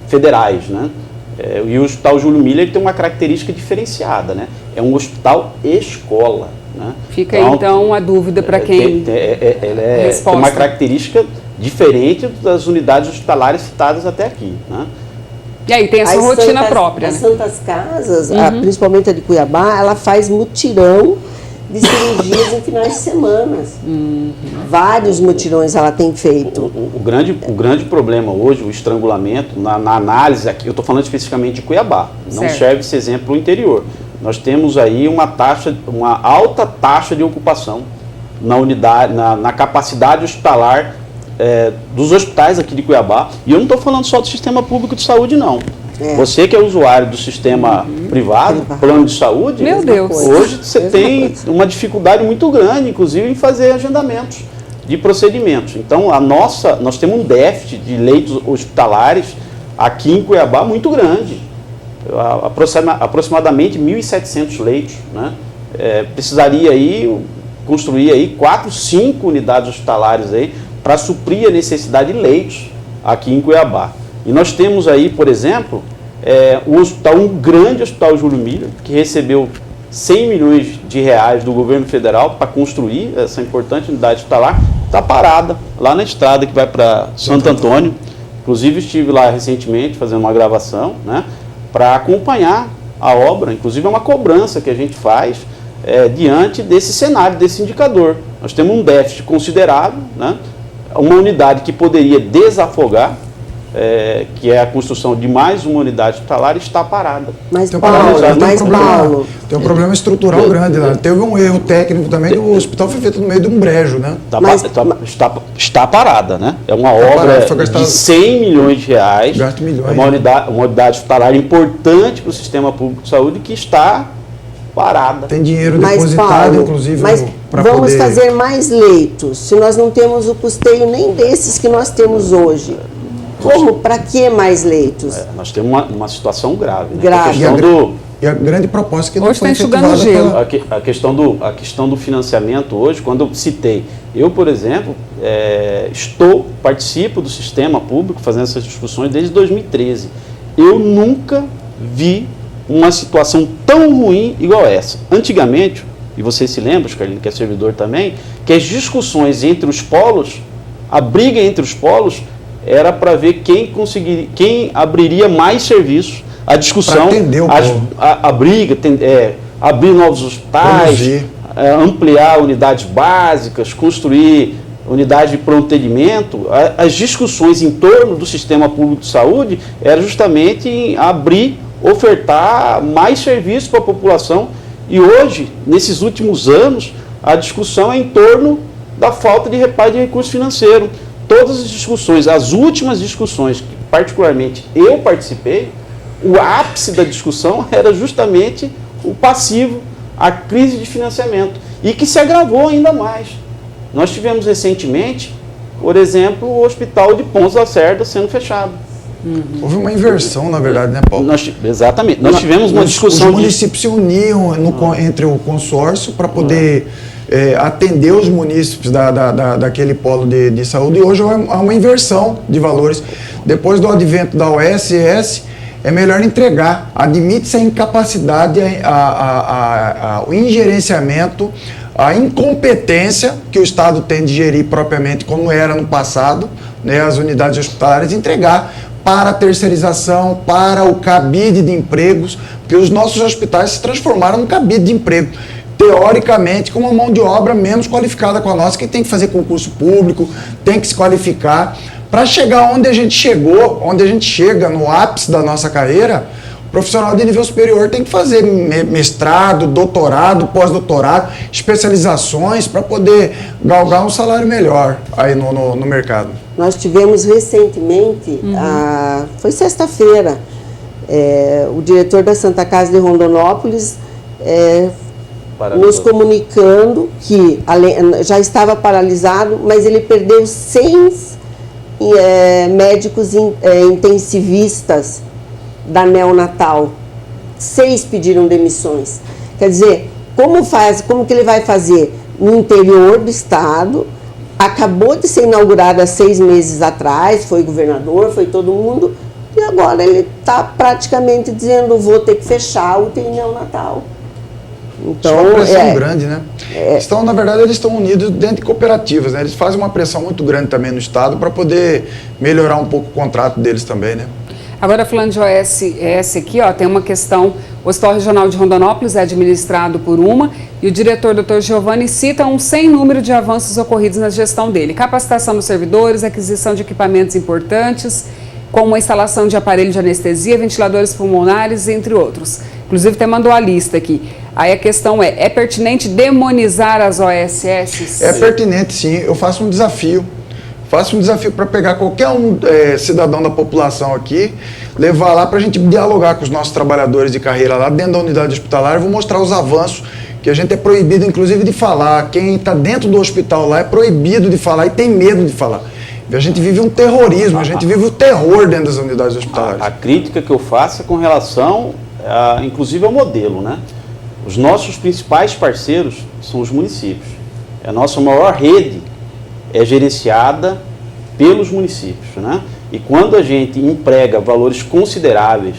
federais, né? E o Hospital Júlio Miller tem uma característica diferenciada, né? É um hospital escola, né? Fica então a dúvida para quem tem uma característica diferente das unidades hospitalares citadas até aqui, né? E aí tem a sua rotina própria, As né? Santas Casas, principalmente a de Cuiabá, ela faz mutirão de cirurgias em finais de semana. Vários mutirões ela tem feito. O grande problema hoje, o estrangulamento, na análise aqui, eu estou falando especificamente de Cuiabá, não serve esse exemplo o interior. Nós temos aí uma alta taxa de ocupação na unidade, na capacidade hospitalar dos hospitais aqui de Cuiabá. E eu não estou falando só do sistema público de saúde, não. Você que é usuário do sistema privado, plano de saúde, Meu Deus. hoje você tem uma dificuldade muito grande, inclusive, em fazer agendamentos de procedimentos. Então, nós temos um déficit de leitos hospitalares aqui em Cuiabá muito grande. Aproximadamente 1.700 leitos, né? Precisaria aí construir aí 4, 5 unidades hospitalares aí para suprir a necessidade de leitos aqui em Cuiabá. E nós temos aí, por exemplo, um grande hospital Júlio Miller, que recebeu 100 milhões de reais do governo federal para construir essa importante unidade hospitalar, está parada lá na estrada que vai para Santo Antônio. Inclusive estive lá recentemente fazendo uma gravação, né, para acompanhar a obra. Inclusive é uma cobrança que a gente faz diante desse cenário, desse indicador. Nós temos um déficit considerável, né, uma unidade que poderia desafogar, que é a construção de mais uma unidade hospitalar, está parada. Mas, Tem um Paulo, tem um problema estrutural grande lá. Teve um erro técnico também, o hospital foi feito no meio de um brejo, né? Está parada, né? É uma obra de 100 milhões de reais. Gasto milhões. É uma unidade hospitalar importante para o sistema público de saúde que está parada. Tem dinheiro depositado, Paulo, inclusive, para poder... Vamos fazer mais leitos, se nós não temos o custeio nem desses que nós temos hoje. Como? Para que mais leitos? Nós temos uma situação grave. Né? Grave. E a grande proposta que não hoje foi está enxugando gelo. A questão do financiamento hoje, quando eu citei, eu, por exemplo, participo do sistema público fazendo essas discussões desde 2013. Eu nunca vi uma situação tão ruim igual essa. Antigamente, e você se lembra, Carlinhos, que é servidor também, que as discussões entre os polos, a briga entre os polos, era para ver quem abriria mais serviços. A discussão, a briga, abrir novos hospitais, ampliar unidades básicas, construir unidade de pronto atendimento. As discussões em torno do sistema público de saúde eram justamente em abrir, ofertar mais serviços para a população. E hoje, nesses últimos anos, a discussão é em torno da falta de reparo de recurso financeiro. Todas as discussões, as últimas discussões, que particularmente eu participei, o ápice da discussão era justamente o passivo, a crise de financiamento, e que se agravou ainda mais. Nós tivemos recentemente, por exemplo, o Hospital de Pontes Lacerda sendo fechado. Houve uma inversão, na verdade, né, Paulo? Exatamente. Nós tivemos uma discussão... Os municípios se uniam entre o consórcio para poder... atender os munícipes daquele polo de saúde, e hoje há uma inversão de valores. Depois do advento da OSS, é melhor entregar. Admite-se a incapacidade, o ingerenciamento, a incompetência que o Estado tem de gerir propriamente, como era no passado, né, as unidades hospitalares, entregar para a terceirização, para o cabide de empregos, porque os nossos hospitais se transformaram num cabide de emprego. Teoricamente, com uma mão de obra menos qualificada com a nossa, que tem que fazer concurso público, tem que se qualificar. Para chegar onde a gente chegou, onde a gente chega no ápice da nossa carreira, o profissional de nível superior tem que fazer mestrado, doutorado, pós-doutorado, especializações para poder galgar um salário melhor aí no mercado. Nós tivemos recentemente, foi sexta-feira, o diretor da Santa Casa de Rondonópolis nos comunicando que já estava paralisado, mas ele perdeu 100 médicos intensivistas da neonatal. 6 pediram demissões. Quer dizer, como que ele vai fazer? No interior do estado, acabou de ser inaugurado há 6 meses atrás, foi governador, foi todo mundo, e agora ele está praticamente dizendo, vou ter que fechar o UTI neonatal. Então, é uma pressão grande, né? Na verdade, eles estão unidos dentro de cooperativas, né? Eles fazem uma pressão muito grande também no Estado para poder melhorar um pouco o contrato deles também, né? Agora, falando de OSS aqui, tem uma questão. O Hospital Regional de Rondonópolis é administrado por e o diretor, Dr. Giovanni, cita um sem número de avanços ocorridos na gestão dele. Capacitação dos servidores, aquisição de equipamentos importantes, como a instalação de aparelho de anestesia, ventiladores pulmonares, entre outros. Inclusive, até mandou a lista aqui. Aí a questão é pertinente demonizar as OSS? É pertinente, sim. Eu faço um desafio. Para pegar qualquer cidadão da população aqui, levar lá para a gente dialogar com os nossos trabalhadores de carreira lá dentro da unidade hospitalar. Eu vou mostrar os avanços que a gente é proibido, inclusive, de falar. Quem está dentro do hospital lá é proibido de falar e tem medo de falar. A gente vive um terrorismo, a gente vive o terror dentro das unidades hospitalares. A crítica que eu faço é com relação, inclusive, ao modelo, né? Os nossos principais parceiros são os municípios. A nossa maior rede é gerenciada pelos municípios, né? E quando a gente emprega valores consideráveis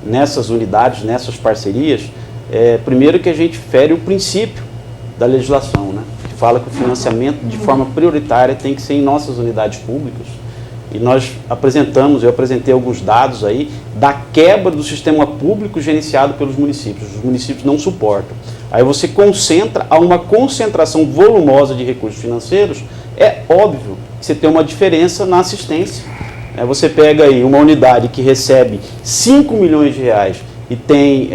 nessas unidades, nessas parcerias, primeiro que a gente fere o princípio da legislação, né? Que fala que o financiamento de forma prioritária tem que ser em nossas unidades públicas. E nós eu apresentei alguns dados aí da quebra do sistema público gerenciado pelos municípios. Os municípios não suportam. Aí você há uma concentração volumosa de recursos financeiros, é óbvio que você tem uma diferença na assistência. Você pega aí uma unidade que recebe 5 milhões de reais e tem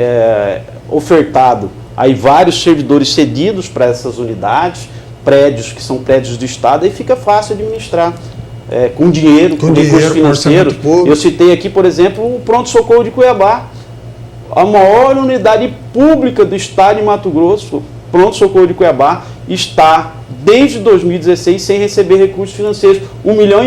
ofertado aí vários servidores cedidos para essas unidades, prédios que são prédios do Estado, aí fica fácil administrar. Com dinheiro, com recursos financeiros. Eu citei aqui, por exemplo, o Pronto-Socorro de Cuiabá. A maior unidade pública do Estado de Mato Grosso, Pronto-Socorro de Cuiabá, está desde 2016 sem receber recursos financeiros, 1,5 milhão.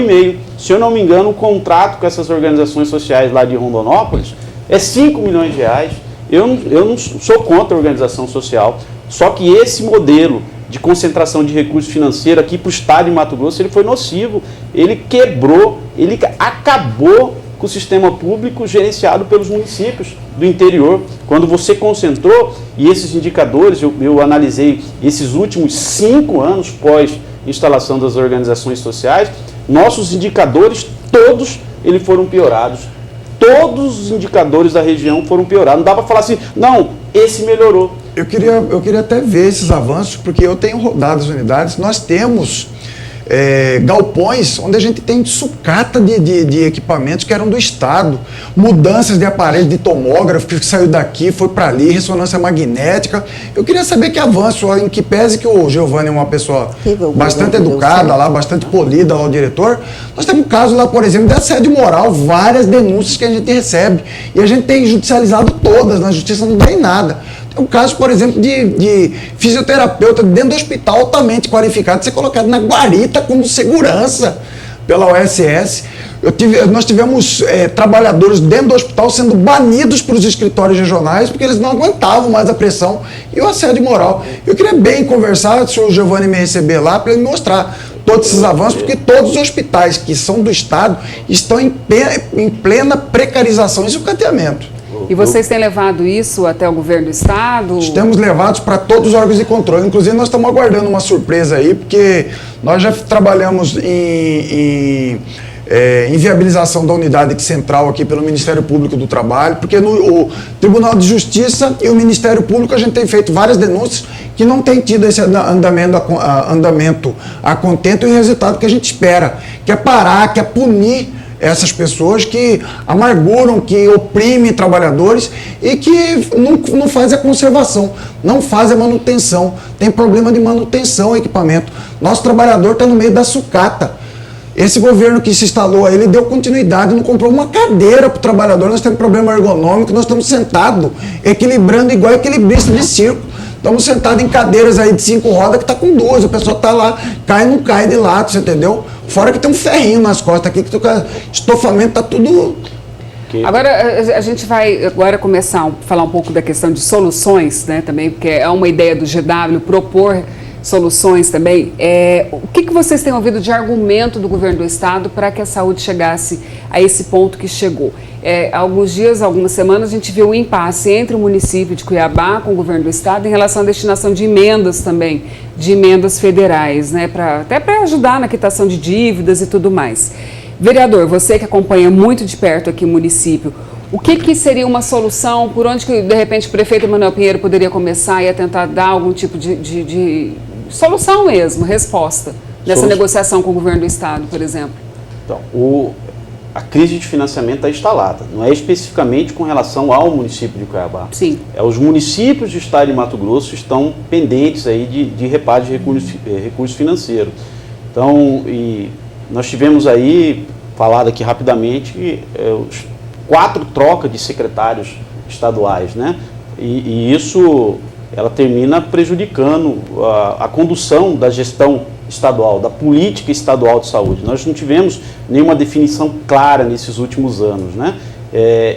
Se eu não me engano, o contrato com essas organizações sociais lá de Rondonópolis é 5 milhões de reais. Eu não sou contra a organização social, só que esse modelo de concentração de recursos financeiros aqui para o Estado de Mato Grosso, ele foi nocivo, ele quebrou, ele acabou com o sistema público gerenciado pelos municípios do interior. Quando você concentrou, e esses indicadores, eu analisei esses últimos 5 anos pós-instalação das organizações sociais, nossos indicadores, todos, eles foram piorados. Todos os indicadores da região foram piorados. Não dá para falar assim, não, esse melhorou. Eu queria até ver esses avanços, porque eu tenho rodado as unidades, nós temos galpões onde a gente tem sucata de equipamentos que eram do Estado, mudanças de aparelho de tomógrafo que saiu daqui, foi para ali, ressonância magnética. Eu queria saber que avanço, em que pese que o Giovanni é uma pessoa bastante educada lá, bastante polida lá, o diretor. Nós temos um caso lá, por exemplo, de assédio moral, várias denúncias que a gente recebe, e a gente tem judicializado todas, na justiça não dá em nada. Tem um caso, por exemplo, de fisioterapeuta dentro do hospital altamente qualificado ser colocado na guarita como segurança pela OSS. Nós tivemos trabalhadores dentro do hospital sendo banidos para os escritórios regionais porque eles não aguentavam mais a pressão e o assédio moral. Eu queria bem conversar, se o Giovanni me receber lá, para ele mostrar todos esses avanços, porque todos os hospitais que são do Estado estão em plena precarização e sucateamento. E vocês têm levado isso até o governo do Estado? Temos levados para todos os órgãos de controle. Inclusive, nós estamos aguardando uma surpresa aí, porque nós já trabalhamos em viabilização da unidade central aqui pelo Ministério Público do Trabalho, porque o Tribunal de Justiça e o Ministério Público a gente tem feito várias denúncias que não tem tido esse andamento a contento, e o resultado que a gente espera, que é parar, que é punir essas pessoas que amarguram, que oprimem trabalhadores e que não fazem a conservação, não fazem a manutenção. Tem problema de manutenção, equipamento. Nosso trabalhador está no meio da sucata. Esse governo que se instalou aí, ele deu continuidade, não comprou uma cadeira para o trabalhador. Nós temos problema ergonômico, nós estamos sentados, equilibrando igual equilibrista de circo. Estamos sentados em cadeiras aí de 5 rodas que está com 2. A pessoa está lá, cai, não cai de lado, você entendeu? Fora que tem um ferrinho nas costas aqui, que o estofamento está tudo... Agora, a gente vai começar a falar um pouco da questão de soluções, né, também, porque é uma ideia do GW propor soluções também. O que vocês têm ouvido de argumento do governo do Estado para que a saúde chegasse a esse ponto que chegou? Há alguns dias, algumas semanas, a gente viu um impasse entre o município de Cuiabá com o governo do Estado em relação à destinação de emendas também, de emendas federais, né, até para ajudar na quitação de dívidas e tudo mais. Vereador, você que acompanha muito de perto aqui o município, o que seria uma solução, por onde que de repente o prefeito Manuel Pinheiro poderia começar e a tentar dar algum tipo de solução mesmo, resposta, nessa negociação com o governo do Estado, por exemplo? Então, a crise de financiamento está instalada, não é especificamente com relação ao município de Cuiabá. Sim. Os municípios do estado de Mato Grosso estão pendentes aí de reparo de recursos financeiros. Então, nós tivemos aí, falado aqui rapidamente, 4 trocas de secretários estaduais, né? E isso, ela termina prejudicando a condução da gestão estadual, da política estadual de saúde. Nós não tivemos nenhuma definição clara nesses últimos anos, né?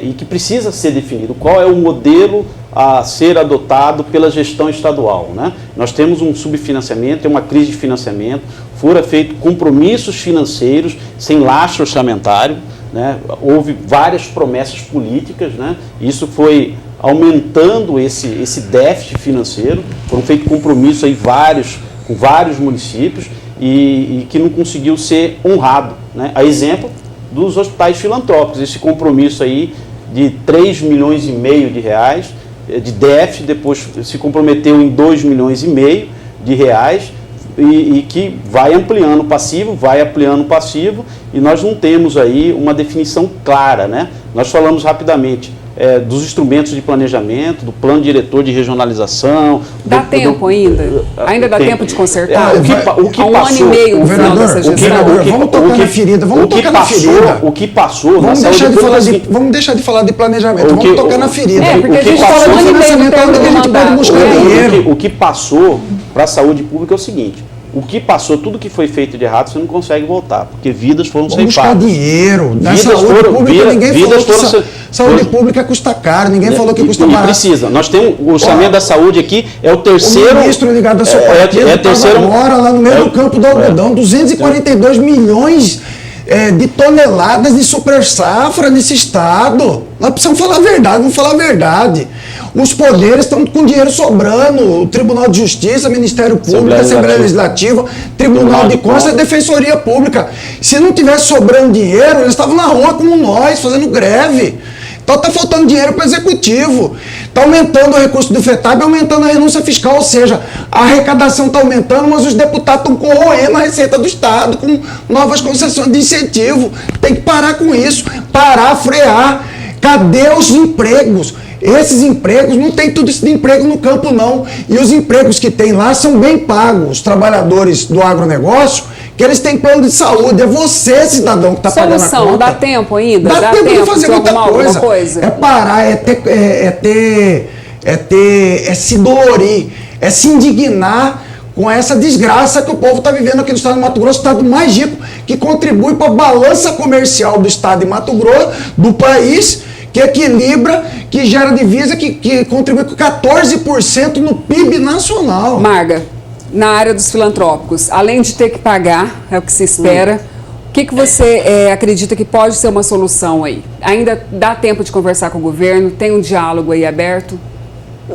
E que precisa ser definido. Qual é o modelo a ser adotado pela gestão estadual, né? Nós temos um subfinanciamento, uma crise de financiamento, foram feitos compromissos financeiros sem lastro orçamentário, né? Houve várias promessas políticas, né? Isso foi aumentando esse déficit financeiro, foram feitos compromissos aí com vários municípios e que não conseguiu ser honrado, né? A exemplo dos hospitais filantrópicos, esse compromisso aí de 3,5 milhões de reais de déficit, depois se comprometeu em 2,5 milhões de reais e que vai ampliando o passivo e nós não temos aí uma definição clara, né? Nós falamos rapidamente dos instrumentos de planejamento, do plano diretor de regionalização. Dá tempo ainda? Ainda dá tempo de consertar? O que há um passou, ano e meio no final dessa gestão. Vamos tocar na ferida, vamos tocar na ferida. O que passou... Vamos deixar de falar de planejamento, vamos tocar na ferida. Porque a gente fala um ano e meio no término do mandato. O que passou para a saúde pública é o seguinte: o que passou, tudo que foi feito de errado, você não consegue voltar, porque vidas foram ceifadas. Vamos buscar dinheiro. Na saúde pública, ninguém falou que saúde pública custa caro, ninguém falou que custa barato. Precisa. Nós temos o orçamento da saúde aqui, é o terceiro... O ministro ligado ao seu partido estava agora lá no meio do campo do algodão, 242 milhões de toneladas de super safra nesse estado. Nós precisamos falar a verdade, vamos falar a verdade. Os poderes estão com dinheiro sobrando. O Tribunal de Justiça, Ministério Público, Assembleia Legislativa, Tribunal de Contas e Defensoria Pública. Se não tivesse sobrando dinheiro, eles estavam na rua como nós, fazendo greve. Então está faltando dinheiro para o Executivo. Está aumentando o recurso do FETAB, aumentando a renúncia fiscal, ou seja, a arrecadação está aumentando, mas os deputados estão corroendo a receita do Estado com novas concessões de incentivo. Tem que parar com isso, parar, frear. Cadê os empregos? Esses empregos, não tem tudo isso de emprego no campo, não. E os empregos que tem lá são bem pagos. Os trabalhadores do agronegócio, que eles têm plano de saúde. É você, cidadão, que está pagando a conta. Dá tempo ainda? Dá tempo de fazer muita coisa. É parar, é se dolorir, é se indignar com essa desgraça que o povo está vivendo aqui no estado de Mato Grosso, o estado mais rico, que contribui para a balança comercial do estado de Mato Grosso, do país, que equilibra, que gera divisa, que contribui com 14% no PIB nacional. Marga, na área dos filantrópicos, além de ter que pagar, é o que se espera, o que você acredita que pode ser uma solução aí? Ainda dá tempo de conversar com o governo? Tem um diálogo aí aberto?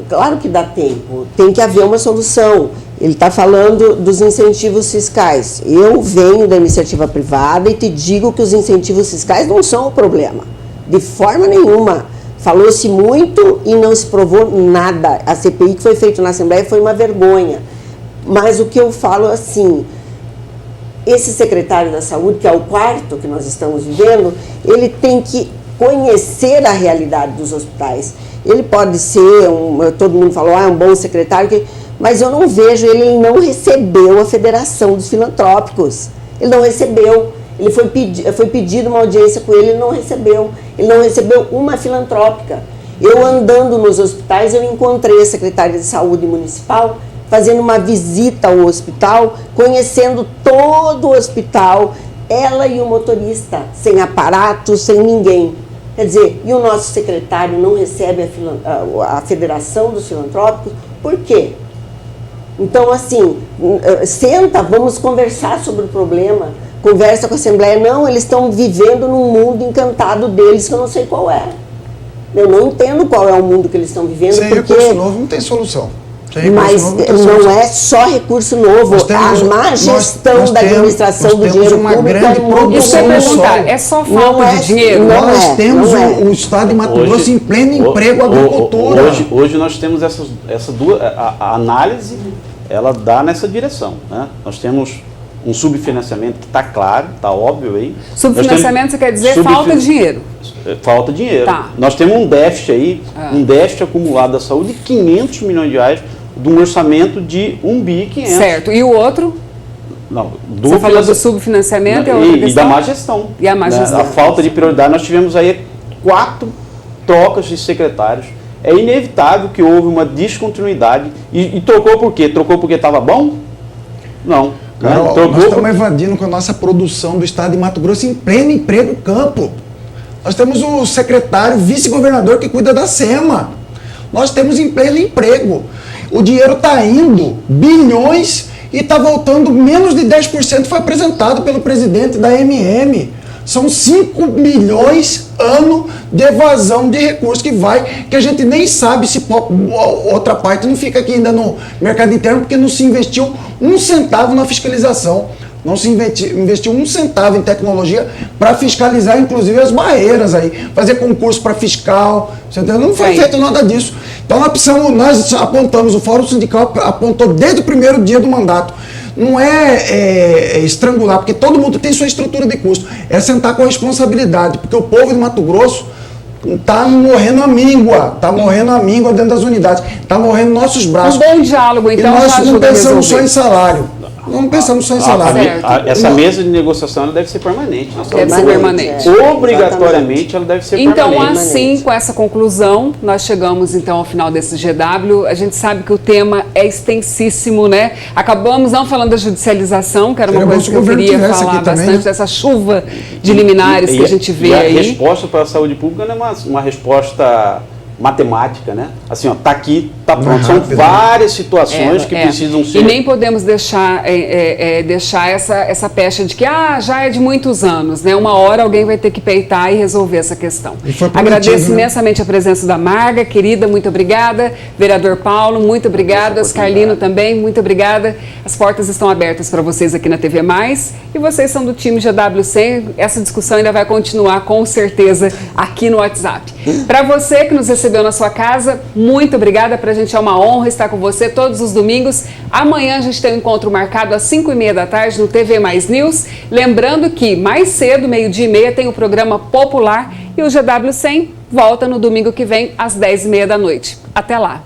Claro que dá tempo, tem que haver uma solução. Ele está falando dos incentivos fiscais. Eu venho da iniciativa privada e te digo que os incentivos fiscais não são o problema. De forma nenhuma. Falou-se muito e não se provou nada. A CPI que foi feita na Assembleia foi uma vergonha. Mas o que eu falo é assim, esse secretário da Saúde, que é o quarto que nós estamos vivendo, ele tem que conhecer a realidade dos hospitais. Ele pode ser, todo mundo falou, um bom secretário, mas eu não vejo, ele não recebeu a Federação dos Filantrópicos. Ele não recebeu. Foi pedido uma audiência com ele não recebeu. Ele não recebeu uma filantrópica. Eu andando nos hospitais, eu encontrei a secretária de saúde municipal fazendo uma visita ao hospital, conhecendo todo o hospital, ela e o motorista, sem aparato, sem ninguém. Quer dizer, e o nosso secretário não recebe a Federação dos Filantrópicos, por quê? Então, assim, senta, vamos conversar sobre o problema. Conversa com a Assembleia. Não, eles estão vivendo num mundo encantado deles que eu não sei qual é. Eu não entendo qual é o mundo que eles estão vivendo. Sem recurso novo não tem solução. Mas não é só recurso novo. A má gestão da administração do dinheiro público é muito. Isso é perguntar, é só falta de dinheiro? Nós temos o estado de Mato Grosso em pleno emprego, agricultura. Hoje nós temos essa duas... A análise, ela dá nessa direção, né? Nós temos um subfinanciamento que está claro, está óbvio aí. Subfinanciamento, você quer dizer falta de dinheiro? Falta dinheiro. Tá. Nós temos um déficit aí, um déficit acumulado da saúde de 500 milhões de reais, de um orçamento de 1,5 bi. Certo. E o outro? Não, você falou do subfinanciamento e da má gestão. E a má gestão. A falta de prioridade. Nós tivemos aí 4 trocas de secretários. É inevitável que houve uma descontinuidade. E trocou por quê? Trocou porque estava bom? Não. Carol, nós estamos evadindo com a nossa produção do estado de Mato Grosso em pleno emprego campo. Nós temos o secretário, vice-governador que cuida da SEMA. Nós temos em pleno emprego. O dinheiro está indo, bilhões, e está voltando menos de 10%, foi apresentado pelo presidente da MM. São 5 milhões ano de evasão de recursos que a gente nem sabe se outra parte não fica aqui ainda no mercado interno, porque não se investiu um centavo na fiscalização. Não se investiu um centavo em tecnologia para fiscalizar, inclusive, as barreiras aí, fazer concurso para fiscal, você entendeu? Não foi feito nada disso. Então nós apontamos, o Fórum Sindical apontou desde o primeiro dia do mandato. Não é estrangular, porque todo mundo tem sua estrutura de custo. É sentar com responsabilidade, porque o povo de Mato Grosso está morrendo a míngua dentro das unidades, está morrendo nossos braços. Um bom diálogo, então, e nós já não ajuda pensamos só em salário. Não pensamos só em salário. Essa mesa de negociação ela deve ser permanente. Deve ser permanente. Obrigatoriamente ela deve ser permanente. Então, assim, com essa conclusão, nós chegamos então ao final desse GW. A gente sabe que o tema é extensíssimo, né? Acabamos não falando da judicialização, que era uma coisa que eu queria falar bastante, dessa chuva de liminares que a gente vê aí. A resposta para a saúde pública não é uma resposta matemática, né? Assim, ó, tá aqui, tá pronto. São várias situações que precisam ser... E nem podemos deixar essa pecha de que já é de muitos anos, né? Uma hora alguém vai ter que peitar e resolver essa questão. Agradeço imensamente a presença da Marga, querida, muito obrigada. Vereador Paulo, muito obrigada. Carlino também, muito obrigada. As portas estão abertas para vocês aqui na TV+. E vocês são do time GW100. Essa discussão ainda vai continuar, com certeza, aqui no WhatsApp. Para você que nos recebeu na sua casa, muito obrigada. Para a gente é uma honra estar com você todos os domingos. Amanhã a gente tem um encontro marcado às 5h30 da tarde no TV Mais News. Lembrando que mais cedo, 12h30, tem o programa Popular e o GW100 volta no domingo que vem às 10h30 da noite. Até lá!